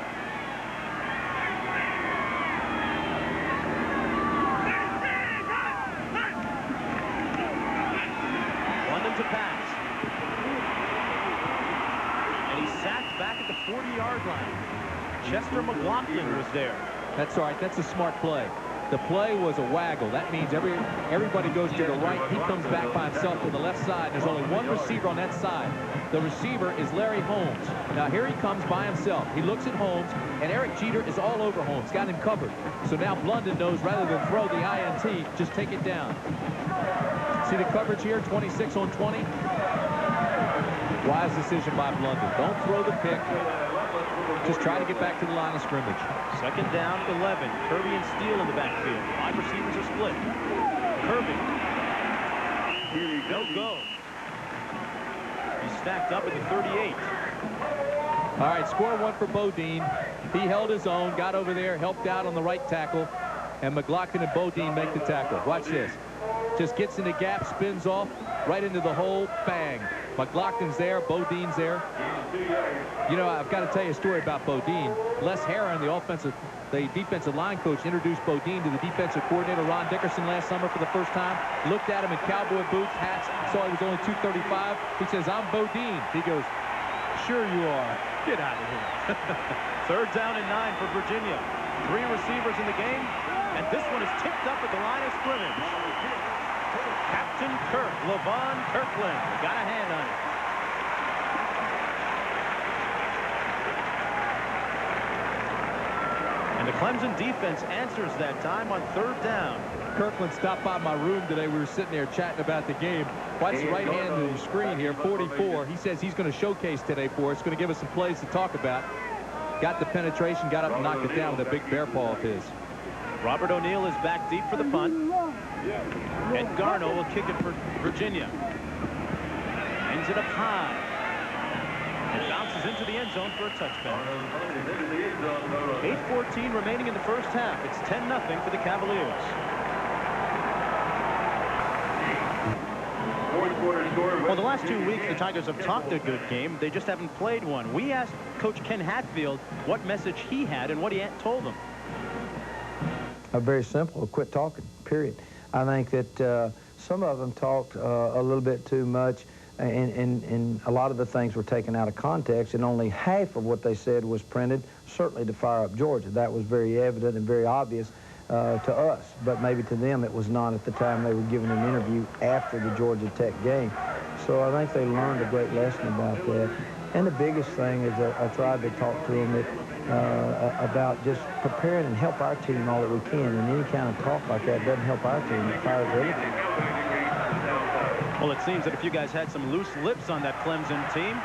London to pass. And he's sacked back at the 40-yard line. Chester McLaughlin was there. That's all right. That's a smart play. The play was a waggle. That means everybody goes to the right. He comes back by himself to the left side. There's only one receiver on that side. The receiver is Larry Holmes. Now here he comes by himself. He looks at Holmes, and Eric Jeter is all over Holmes. Got him covered. So now Blunden knows rather than throw the INT, just take it down. See the coverage here, 26 on 20. Wise decision by Blunden. Don't throw the pick. Just try to get back to the line of scrimmage. 2nd down, 11. Kirby and Steele in the backfield. Wide receivers are split. Kirby No go. He's stacked up at the 38. All right, score one for Bodine. He held his own, got over there, helped out on the right tackle, and McLaughlin and Bodine make the tackle. Watch this. Just gets in the gap, spins off, right into the hole, bang. McLaughlin's there, Bodine's there. You know, I've got to tell you a story about Bodine. Les Heron, the defensive line coach, introduced Bodine to the defensive coordinator, Ron Dickerson, last summer for the first time. Looked at him in cowboy boots, hats, saw he was only 235. He says, "I'm Bodine." He goes, "Sure you are. Get out of here." Third down and 9 for Virginia. 3 receivers in the game, and this one is tipped up at the line of scrimmage. Captain Kirk, Levon Kirkland, got a hand on it. And the Clemson defense answers that time on 3rd down. Kirkland stopped by my room today. We were sitting there chatting about the game. Watch the right hand of the screen here, 44. He says he's going to showcase today for us. Going to give us some plays to talk about. Got the penetration, got up and knocked it down with a big bear paw of his. Robert O'Neill is back deep for the punt. Ed Garno will kick it for Virginia. Ends it up high. It bounces into the end zone for a touchdown. 8:14 remaining in the first half. It's 10-0 for the Cavaliers. Well, the last 2 weeks, the Tigers have talked a good game. They just haven't played one. We asked Coach Ken Hatfield what message he had and what he had told them. Very simple. Quit talking, period. I think that some of them talked a little bit too much, and a lot of the things were taken out of context, and only half of what they said was printed, certainly to fire up Georgia. That was very evident and very obvious to us, but maybe to them it was not at the time they were giving an interview after the Georgia Tech game. So I think they learned a great lesson about that. And the biggest thing is that I tried to talk to them about just preparing and help our team all that we can. And any kind of talk like that doesn't help our team. It fires everything. Well, it seems that if you guys had some loose lips on that Clemson team.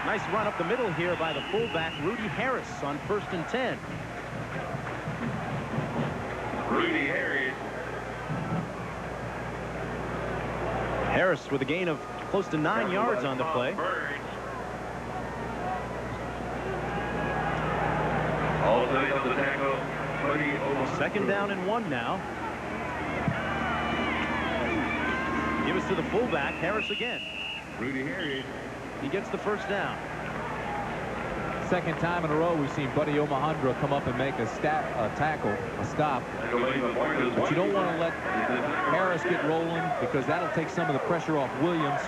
Nice run up the middle here by the fullback, Rudy Harris, on 1st and 10. Rudy Harris. Harris with a gain of close to 9 yards on the play. Second down and 1 now. Give us to the fullback, Harris again. Rudy Harris. He gets the first down. Second time in a row we've seen Buddy Omohundro come up and make a tackle, a stop. But you don't want to let Harris get rolling, because that'll take some of the pressure off Williams.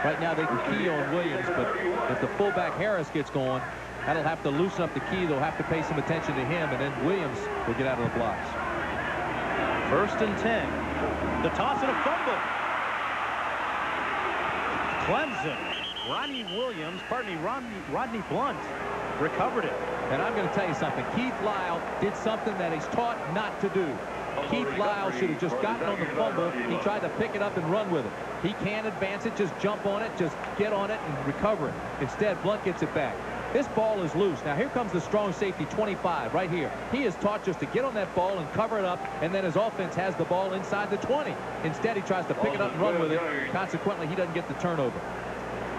Right now they can key on Williams, but if the fullback Harris gets going, that'll have to loosen up the key. They'll have to pay some attention to him, and then Williams will get out of the blocks. 1st and 10. The toss and a fumble. Clemson. Rodney Blunt recovered it. And I'm going to tell you something. Keith Lyle did something that he's taught not to do. Keith Lyle should have just gotten on the fumble. He tried to pick it up and run with it. He can't advance it, just jump on it, just get on it and recover it. Instead, Blunt gets it back. This ball is loose. Now, here comes the strong safety, 25, right here. He is taught just to get on that ball and cover it up, and then his offense has the ball inside the 20. Instead, he tries to pick it up and run with it. Consequently, he doesn't get the turnover.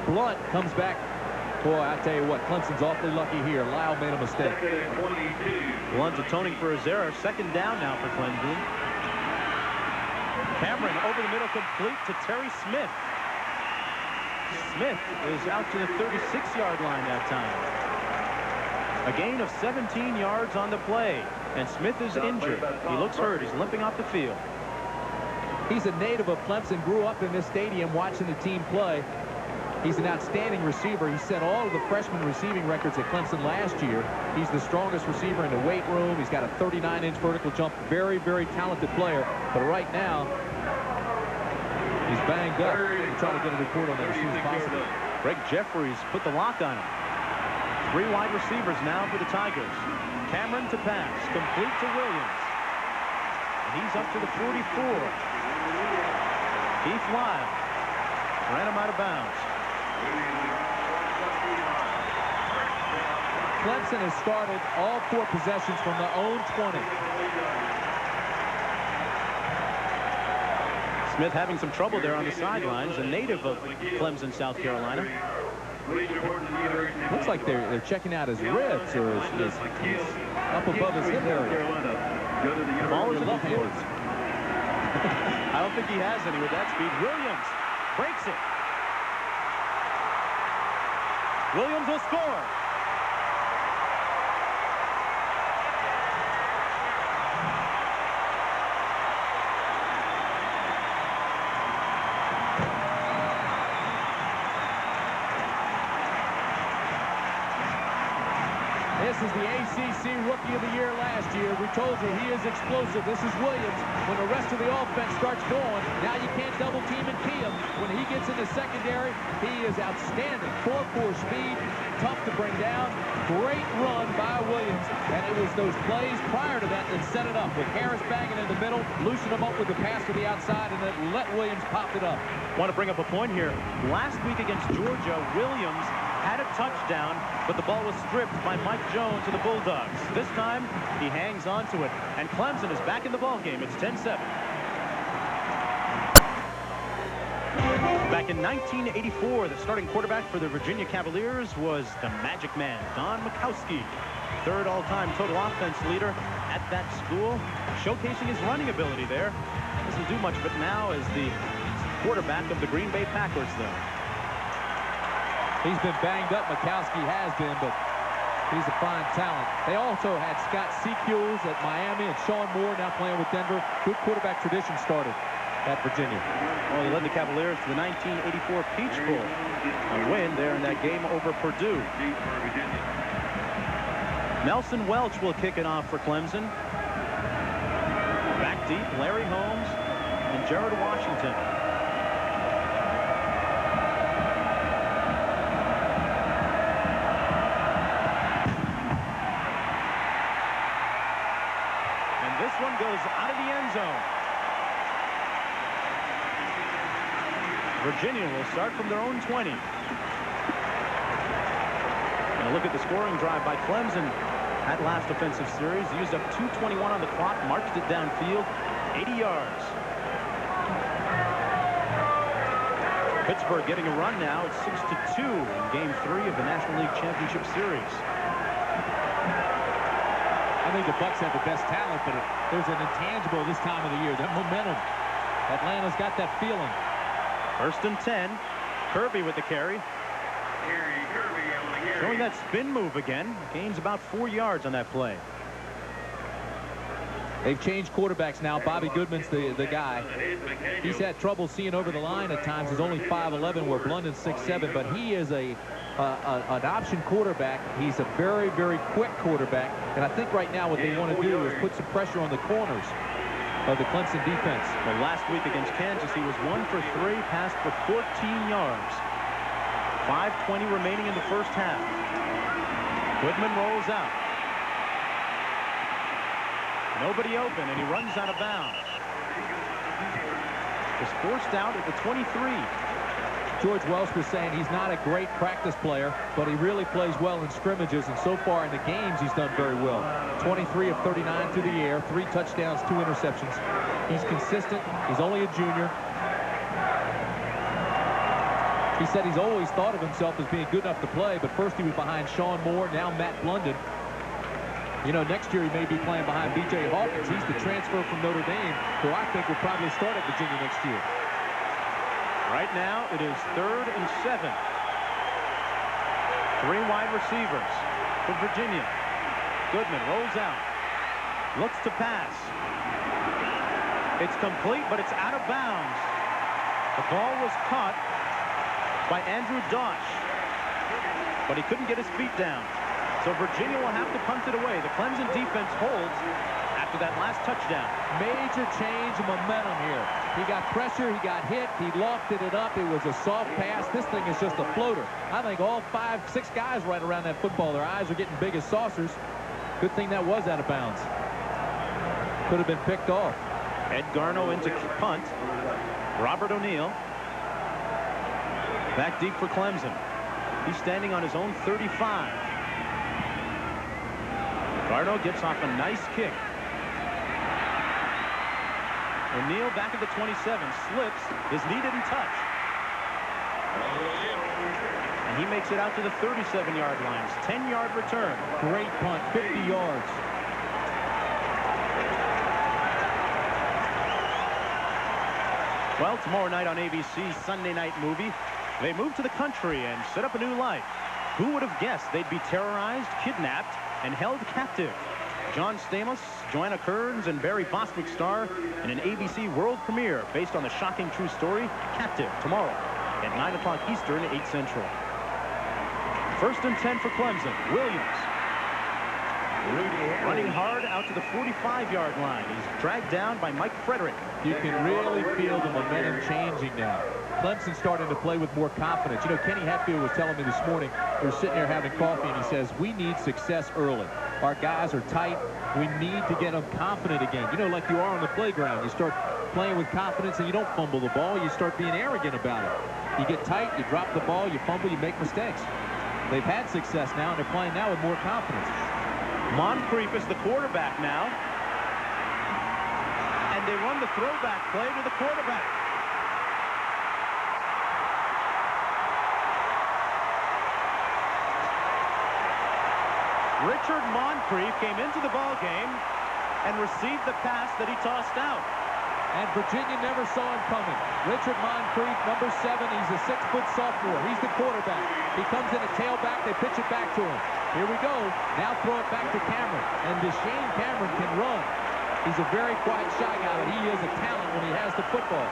Blunt comes back. Boy, I tell you what, Clemson's awfully lucky here. Lyle made a mistake. Blunt's atoning for his error. Second down now for Clemson. Cameron over the middle, complete to Terry Smith. Smith is out to the 36-yard line that time. A gain of 17 yards on the play, and Smith is injured. He looks hurt. He's limping off the field. He's a native of Clemson, grew up in this stadium watching the team play. He's an outstanding receiver. He set all of the freshman receiving records at Clemson last year. He's the strongest receiver in the weight room. He's got a 39-inch vertical jump. Very, very talented player. But right now, he's banged up. We'll try to get a report on that as soon as possible. Greg Jeffries put the lock on him. 3 wide receivers now for the Tigers. Cameron to pass. Complete to Williams. And he's up to the 44. Keith Lyle ran him out of bounds. Clemson has started all 4 possessions from their own 20. Smith having some trouble there on the sidelines, a native of Clemson, South Carolina. Looks like they're checking out his ribs or his up above his hip area. Ball is in the field. I don't think he has any with that speed. Williams breaks it. Williams will score. This is the ACC Rookie of the Year last year. We told you he is explosive. This is Williams. When the rest of the offense starts going, now you can't double team and key him. When he gets in the secondary, he is outstanding. 4.4 speed, tough to bring down. Great run by Williams. And it was those plays prior to that that set it up with Harris banging in the middle, loosen him up with the pass to the outside, and then let Williams pop it up. Want to bring up a point here. Last week against Georgia, Williams had a touchdown, but the ball was stripped by Mike Jones of the Bulldogs. This time, he hangs on to it, and Clemson is back in the ball game. It's 10-7. Back in 1984, the starting quarterback for the Virginia Cavaliers was the Magic Man, Don Majkowski, third all-time total offense leader at that school, showcasing his running ability there. Doesn't do much of it now as the quarterback of the Green Bay Packers, though. He's been banged up, Majkowski has been, but he's a fine talent. They also had Scott Secules at Miami and Sean Moore now playing with Denver. Good quarterback tradition started at Virginia. Well, he led the Cavaliers to the 1984 Peach Bowl, a win there in that game over Purdue. Nelson Welch will kick it off for Clemson. Back deep, Larry Holmes and Jared Washington. This one goes out of the end zone. Virginia will start from their own 20. And a look at the scoring drive by Clemson. That last offensive series used up 2:21 on the clock, marched it downfield, 80 yards. Pittsburgh getting a run now. It's 6-2 in Game 3 of the National League Championship Series. I think the Bucks have the best talent, but there's an intangible this time of the year. That momentum. Atlanta's got that feeling. 1st and 10. Kirby with the carry. Showing that spin move again. Gains about 4 yards on that play. They've changed quarterbacks now. Bobby Goodman's the guy. He's had trouble seeing over the line at times. He's only 5'11", where Blundin's 6'7", but he is an option quarterback. He's a very, very quick quarterback. And I think right now what they want to do is put some pressure on the corners of the Clemson defense. Well, last week against Kansas, he was 1 for 3, passed for 14 yards. 5:20 remaining in the first half. Goodman rolls out. Nobody open, and he runs out of bounds. Was forced out at the 23. George Welsh was saying he's not a great practice player, but he really plays well in scrimmages, and so far in the games he's done very well. 23 of 39 through the air, 3 touchdowns, 2 interceptions. He's consistent. He's only a junior. He said he's always thought of himself as being good enough to play, but first he was behind Sean Moore, now Matt Blundin. You know, next year he may be playing behind B.J. Hawkins. He's the transfer from Notre Dame, who I think will probably start at Virginia next year. Right now, it is 3rd and 7. 3 wide receivers for Virginia. Goodman rolls out. Looks to pass. It's complete, but it's out of bounds. The ball was caught by Andrew Dosh, but he couldn't get his feet down. So Virginia will have to punt it away. The Clemson defense holds after that last touchdown. Major change of momentum here. He got pressure, he got hit, he lofted it up. It was a soft pass. This thing is just a floater. I think all 5, 6 guys right around that football, their eyes are getting big as saucers. Good thing that was out of bounds. Could have been picked off. Ed Garno into punt. Robert O'Neill back deep for Clemson. He's standing on his own 35. Garno gets off a nice kick. O'Neal back at the 27, slips. His knee didn't touch. And he makes it out to the 37-yard line. 10-yard return. Great punt, 50 yards. Well, tomorrow night on ABC's Sunday Night Movie, they move to the country and set up a new life. Who would have guessed they'd be terrorized, kidnapped, and held captive? John Stamos, Joanna Kearns, and Barry Bostwick star in an ABC world premiere based on the shocking true story, Captive, tomorrow at 9 o'clock Eastern, 8 Central. 1st and 10 for Clemson. Williams running hard out to the 45-yard line. He's dragged down by Mike Frederick. You can really feel the momentum changing now. Clemson starting to play with more confidence. You know, Kenny Hatfield was telling me this morning, we were sitting there having coffee, and he says, we need success early. Our guys are tight. We need to get them confident again. You know, like you are on the playground. You start playing with confidence and you don't fumble the ball. You start being arrogant about it. You get tight, you drop the ball, you fumble, you make mistakes. They've had success now, and they're playing now with more confidence. Moncrief is the quarterback now. And they run the throwback play to the quarterback. Richard Moncrief came into the ball game and received the pass that he tossed out. And Virginia never saw him coming. Richard Moncrief, number 7, he's a 6-foot sophomore. He's the quarterback. He comes in a tailback, they pitch it back to him. Here we go. Now throw it back to Cameron. And Deshane Cameron can run. He's a very quiet, shy guy, but he is a talent when he has the football.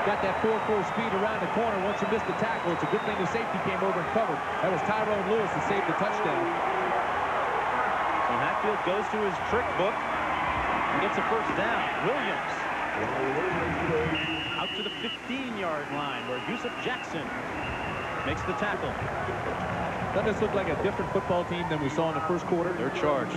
Got that 4.4 speed around the corner. Once you missed the tackle, it's a good thing the safety came over and covered. That was Tyrone Lewis that saved the touchdown. So Hatfield goes to his trick book and gets a first down. Williams out to the 15-yard line where Yusuf Jackson makes the tackle. Doesn't this look like a different football team than we saw in the first quarter? They're charged.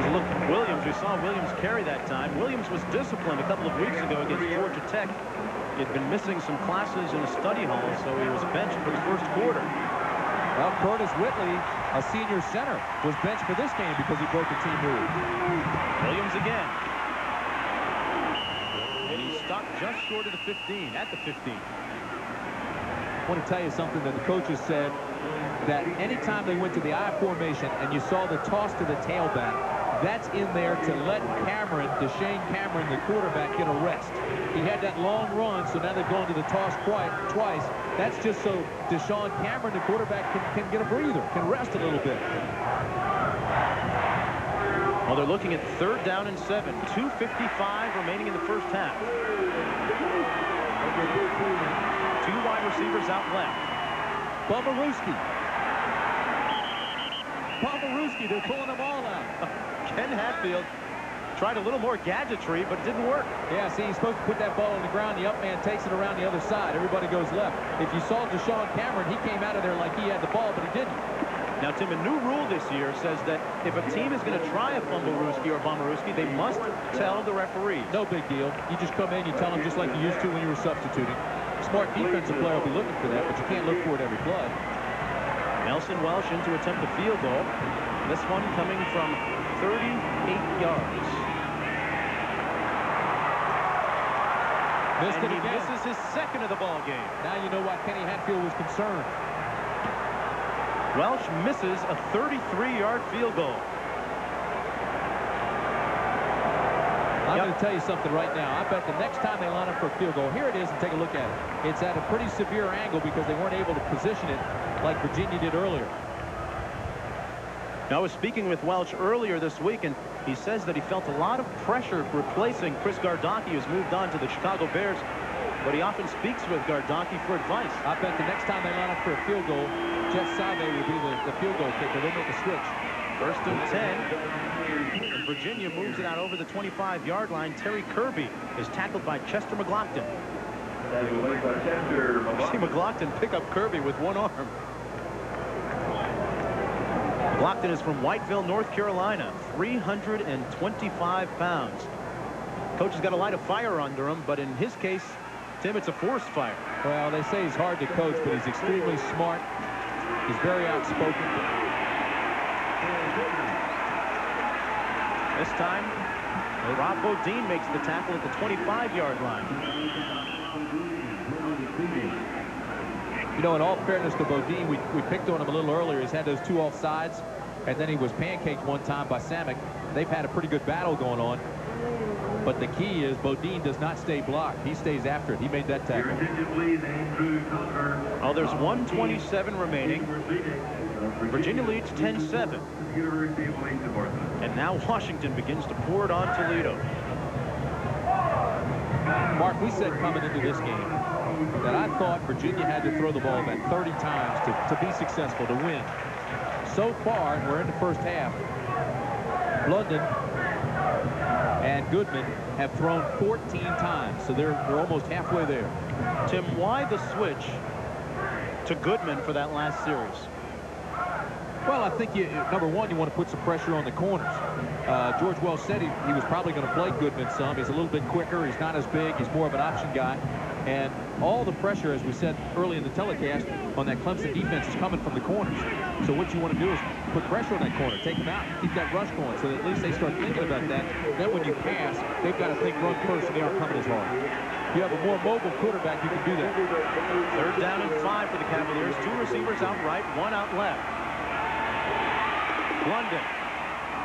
Look, Williams, we saw Williams carry that time. Williams was disciplined a couple of weeks ago against Georgia Tech. He had been missing some classes in a study hall, so he was benched for the first quarter. Well, Curtis Whitley, a senior center, was benched for this game because he broke a team rule. Williams again. And he stopped just short of the 15, at the 15. I want to tell you something that the coaches said, that anytime they went to the I formation and you saw the toss to the tailback, that's in there to let Cameron, Deshane Cameron, the quarterback, get a rest. He had that long run, so now they're going to the toss twice. That's just so Deshane Cameron, the quarterback, can get a breather, can rest a little bit. Well, they're looking at 3rd down and 7. 2:55 remaining in the first half. 2 wide receivers out left. Pomerowski, they're pulling them all out. Ken Hatfield tried a little more gadgetry, but it didn't work. Yeah, see, he's supposed to put that ball on the ground. The up man takes it around the other side. Everybody goes left. If you saw Deshane Cameron, he came out of there like he had the ball, but he didn't. Now, Tim, a new rule this year says that if a team is going to try a Fumblerooski or Bomberooski, they must tell the referee. No big deal. You just come in, you tell them just like you used to when you were substituting. Smart defensive player will be looking for that, but you can't look for it every play. Nelson Welsh in to attempt a field goal. This one coming from 38 yards. Missed it again. Misses his second of the ball game. Now you know why Kenny Hatfield was concerned. Welsh misses a 33-yard field goal. I'm going to tell you something right now. I bet the next time they line up for a field goal, here it is, and take a look at it. It's at a pretty severe angle because they weren't able to position it like Virginia did earlier. Now, I was speaking with Welch earlier this week, and he says that he felt a lot of pressure replacing Chris Gardocki, who's moved on to the Chicago Bears, but he often speaks with Gardocki for advice. I bet the next time they line up for a field goal, Jeff Salve will be the field goal kicker. They'll make a switch. 1st and 10. And Virginia moves it out over the 25-yard line. Terry Kirby is tackled by Chester McLaughlin. See McLaughlin pick up Kirby with one arm. McLaughlin is from Whiteville, North Carolina, 325 pounds. Coach has got a light of fire under him, but in his case, Tim, it's a forced fire. Well, they say he's hard to coach, but he's extremely smart. He's very outspoken. This time, Rob Bodine makes the tackle at the 25-yard line. You know, in all fairness to Bodine, we picked on him a little earlier. He's had those 2 offsides, and then he was pancaked one time by Samick. They've had a pretty good battle going on. But the key is Bodine does not stay blocked. He stays after it. He made that tackle. Oh, there's 1:27 remaining. Virginia leads 10-7. And now Washington begins to pour it on Toledo. Mark, we said coming into this game that I thought Virginia had to throw the ball about 30 times to be successful, to win. So far, and we're in the first half, London and Goodman have thrown 14 times, so we're almost halfway there. Tim, why the switch to Goodman for that last series? Well, I think, number one, you want to put some pressure on the corners. George Wells said he was probably going to play Goodman some. He's a little bit quicker. He's not as big. He's more of an option guy. And all the pressure, as we said early in the telecast, on that Clemson defense is coming from the corners. So what you want to do is put pressure on that corner, take them out, keep that rush going, so that at least they start thinking about that. Then when you pass, they've got to think run first, and they aren't coming as hard. If you have a more mobile quarterback, you can do that. 3rd down and 5 for the Cavaliers. 2 receivers out right, 1 out left. London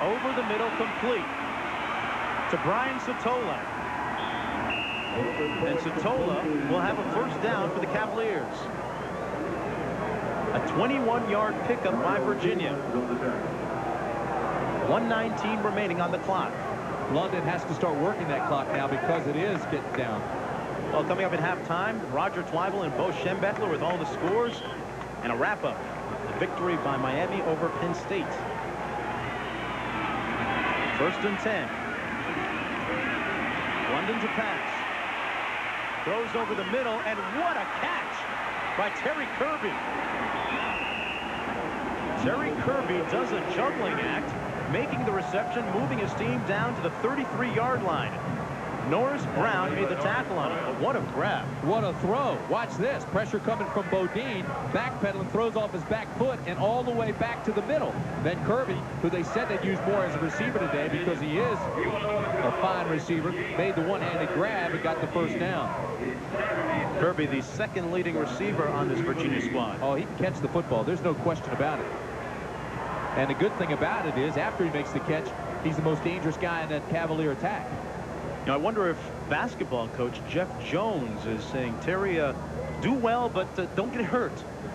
over the middle, complete to Brian Satola. And Satola will have a 1st down for the Cavaliers. A 21-yard pickup by Virginia. 1:19 remaining on the clock. London has to start working that clock now because it is getting down. Well, coming up at halftime, Roger Twyville and Bo Schembechler with all the scores and a wrap-up. The victory by Miami over Penn State. 1st and 10. London to pass. Throws over the middle, and what a catch by Terry Kirby. Terry Kirby does a juggling act, making the reception, moving his team down to the 33-yard line. Norris Brown made the tackle on him, but what a grab. What a throw. Watch this. Pressure coming from Bodine. Backpedaling, throws off his back foot and all the way back to the middle. Then Kirby, who they said they'd use more as a receiver today because he is a fine receiver, made the one-handed grab and got the 1st down. Kirby, the 2nd leading receiver on this Virginia squad. Oh, he can catch the football. There's no question about it. And the good thing about it is, after he makes the catch, he's the most dangerous guy in that Cavalier attack. Now, I wonder if basketball coach Jeff Jones is saying, Terry, do well, but don't get hurt.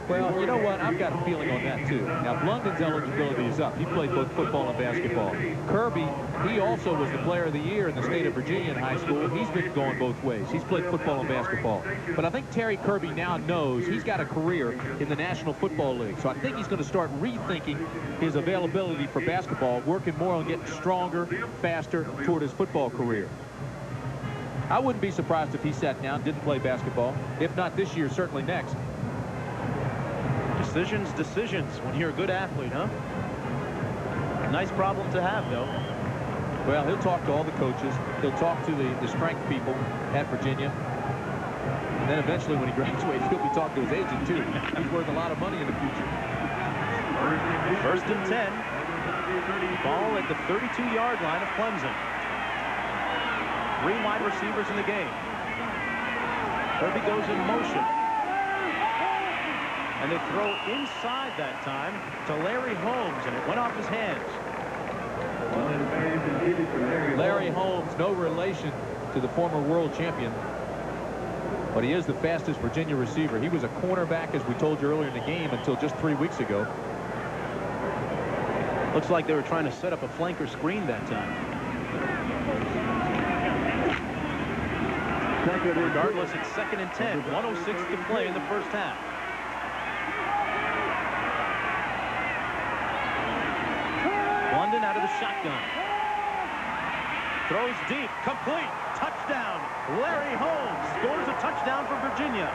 Well, you know what? I've got a feeling on that, too. Now, London's eligibility is up. He played both football and basketball. Kirby, he also was the player of the year in the state of Virginia in high school. He's been going both ways. He's played football and basketball. But I think Terry Kirby now knows he's got a career in the National Football League. So I think he's going to start rethinking his availability for basketball, working more on getting stronger, faster toward his football career. I wouldn't be surprised if he sat down, didn't play basketball. If not this year, certainly next. Decisions when you're a good athlete, huh? Nice problem to have, though. Well, he'll talk to all the coaches. He'll talk to the strength people at Virginia. And then eventually, when he graduates, he'll be talking to his agent, too. He's worth a lot of money in the future. 1st and 10. Ball at the 32-yard line of Clemson. 3 wide receivers in the game. Kirby goes in motion. And they throw inside that time to Larry Holmes, and it went off his hands. Larry Holmes, no relation to the former world champion, but he is the fastest Virginia receiver. He was a cornerback, as we told you earlier in the game, until just 3 weeks ago. Looks like they were trying to set up a flanker screen that time. Regardless, it's 2nd and 10. 1:06 to play in the 1st half. London out of the shotgun. Throws deep, complete, touchdown. Larry Holmes scores a touchdown for Virginia.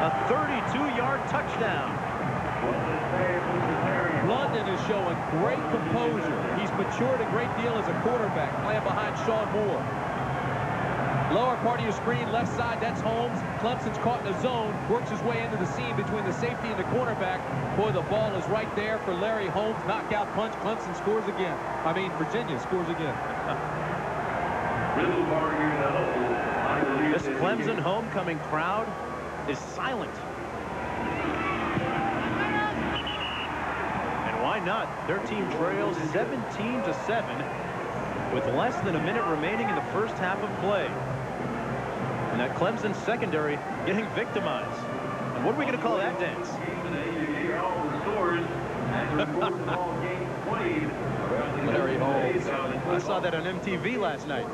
A 32-yard touchdown. London is showing great composure. He's matured a great deal as a quarterback, playing behind Sean Moore. Lower part of your screen, left side, that's Holmes. Clemson's caught in the zone, works his way into the seam between the safety and the cornerback. Boy, the ball is right there for Larry Holmes. Knockout punch. Clemson scores again. I mean, Virginia scores again. This Clemson homecoming crowd is silent. And why not? Their team trails 17-7 with less than a minute remaining in the first half of play. And that Clemson secondary getting victimized. And what are we going to call that dance? Larry Holmes. I saw that on MTV last night.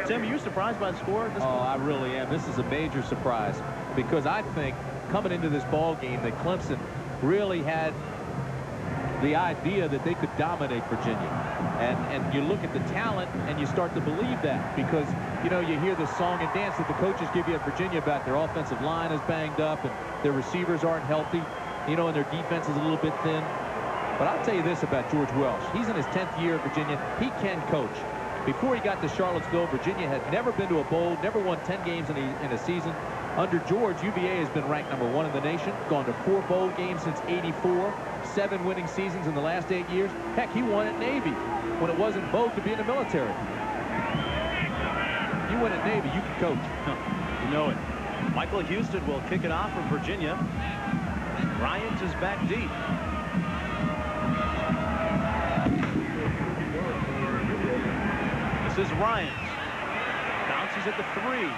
Tim, are you surprised by the score? Oh, I really am. This is a major surprise because I think coming into this ball game that Clemson really had the idea that they could dominate Virginia. And you look at the talent and you start to believe that because, you know, you hear the song and dance that the coaches give you at Virginia about their offensive line is banged up and their receivers aren't healthy, you know, and their defense is a little bit thin. But I'll tell you this about George Welsh. He's in his 10th year at Virginia. He can coach. Before he got to Charlottesville, Virginia had never been to a bowl, never won 10 games in a season. Under George, UVA has been ranked #1 in the nation, gone to 4 bowl games since '84, 7 winning seasons in the last 8 years. Heck, he won at Navy when it wasn't vogue to be in the military. You win at Navy, you can coach. You know it. Michael Houston will kick it off for Virginia. Ryans is back deep. This is Ryans. Bounces at the 3.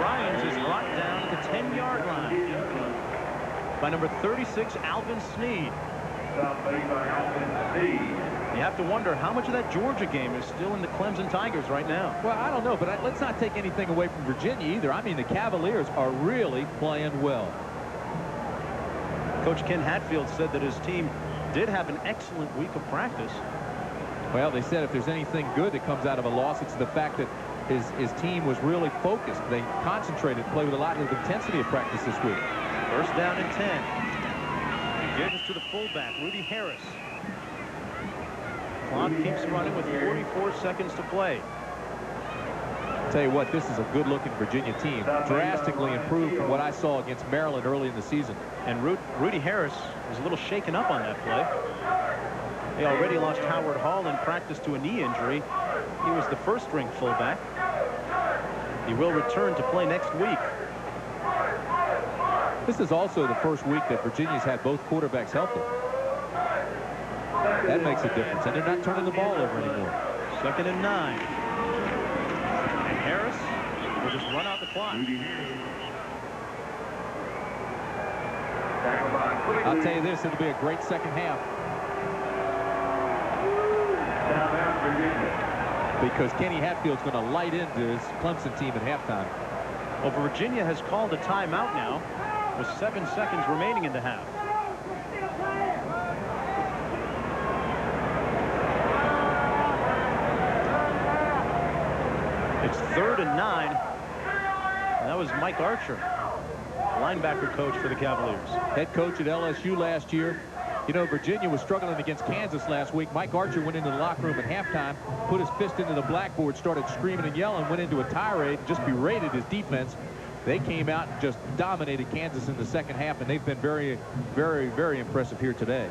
Ryans is brought down at the 10-yard line by number 36, Alvin Sneed. You have to wonder how much of that Georgia game is still in the Clemson Tigers right now. Well, I don't know, but let's not take anything away from Virginia either. I mean, the Cavaliers are really playing well. Coach Ken Hatfield said that his team did have an excellent week of practice. Well, they said if there's anything good that comes out of a loss, it's the fact that his team was really focused. They concentrated, played with a lot of intensity of practice this week. First down and 10. Gives to the fullback, Rudy Harris. Clock keeps running with 44 seconds to play. Tell you what, this is a good-looking Virginia team. Drastically improved from what I saw against Maryland early in the season. And Rudy Harris was a little shaken up on that play. They already lost Howard Hall in practice to a knee injury. He was the first-string fullback. He will return to play next week. This is also the first week that Virginia's had both quarterbacks healthy. That makes a difference, and they're not turning the ball over anymore. 2nd and 9. And Harris will just run out the clock. I'll tell you this, it'll be a great second half. Because Kenny Hatfield's going to light into his Clemson team at halftime. Well, Virginia has called a timeout now with 7 seconds remaining in the half. It's 3rd and 9. And that was Mike Archer, linebacker coach for the Cavaliers. Head coach at LSU last year. You know, Virginia was struggling against Kansas last week. Mike Archer went into the locker room at halftime, put his fist into the blackboard, started screaming and yelling, went into a tirade, and just berated his defense. They came out and just dominated Kansas in the second half, and they've been very, very, very impressive here today.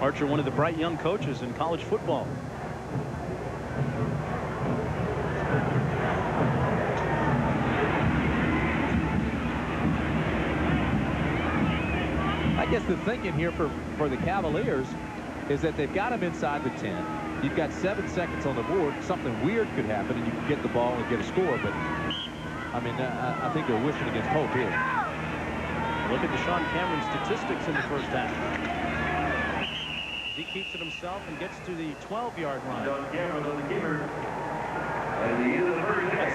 Archer, one of the bright young coaches in college football. I guess the thinking here for the Cavaliers is that they've got him inside the 10. You've got 7 seconds on the board. Something weird could happen, and you can get the ball and get a score. But, I mean, I think they're wishing against hope here. Look at Deshaun Cameron's statistics in the first half. He keeps it himself and gets to the 12-yard line. That's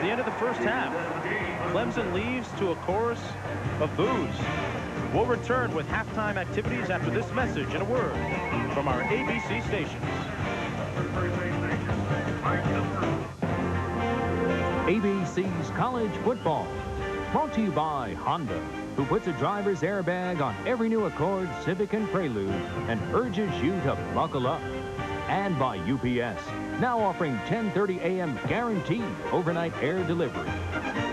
the end of the first half. Clemson leaves to a chorus of boos. We'll return with halftime activities after this message and a word from our ABC stations. ABC's College Football, brought to you by Honda. who puts a driver's airbag on every new Accord, Civic, and Prelude and urges you to buckle up. And by UPS, now offering 10:30 a.m. guaranteed overnight air delivery.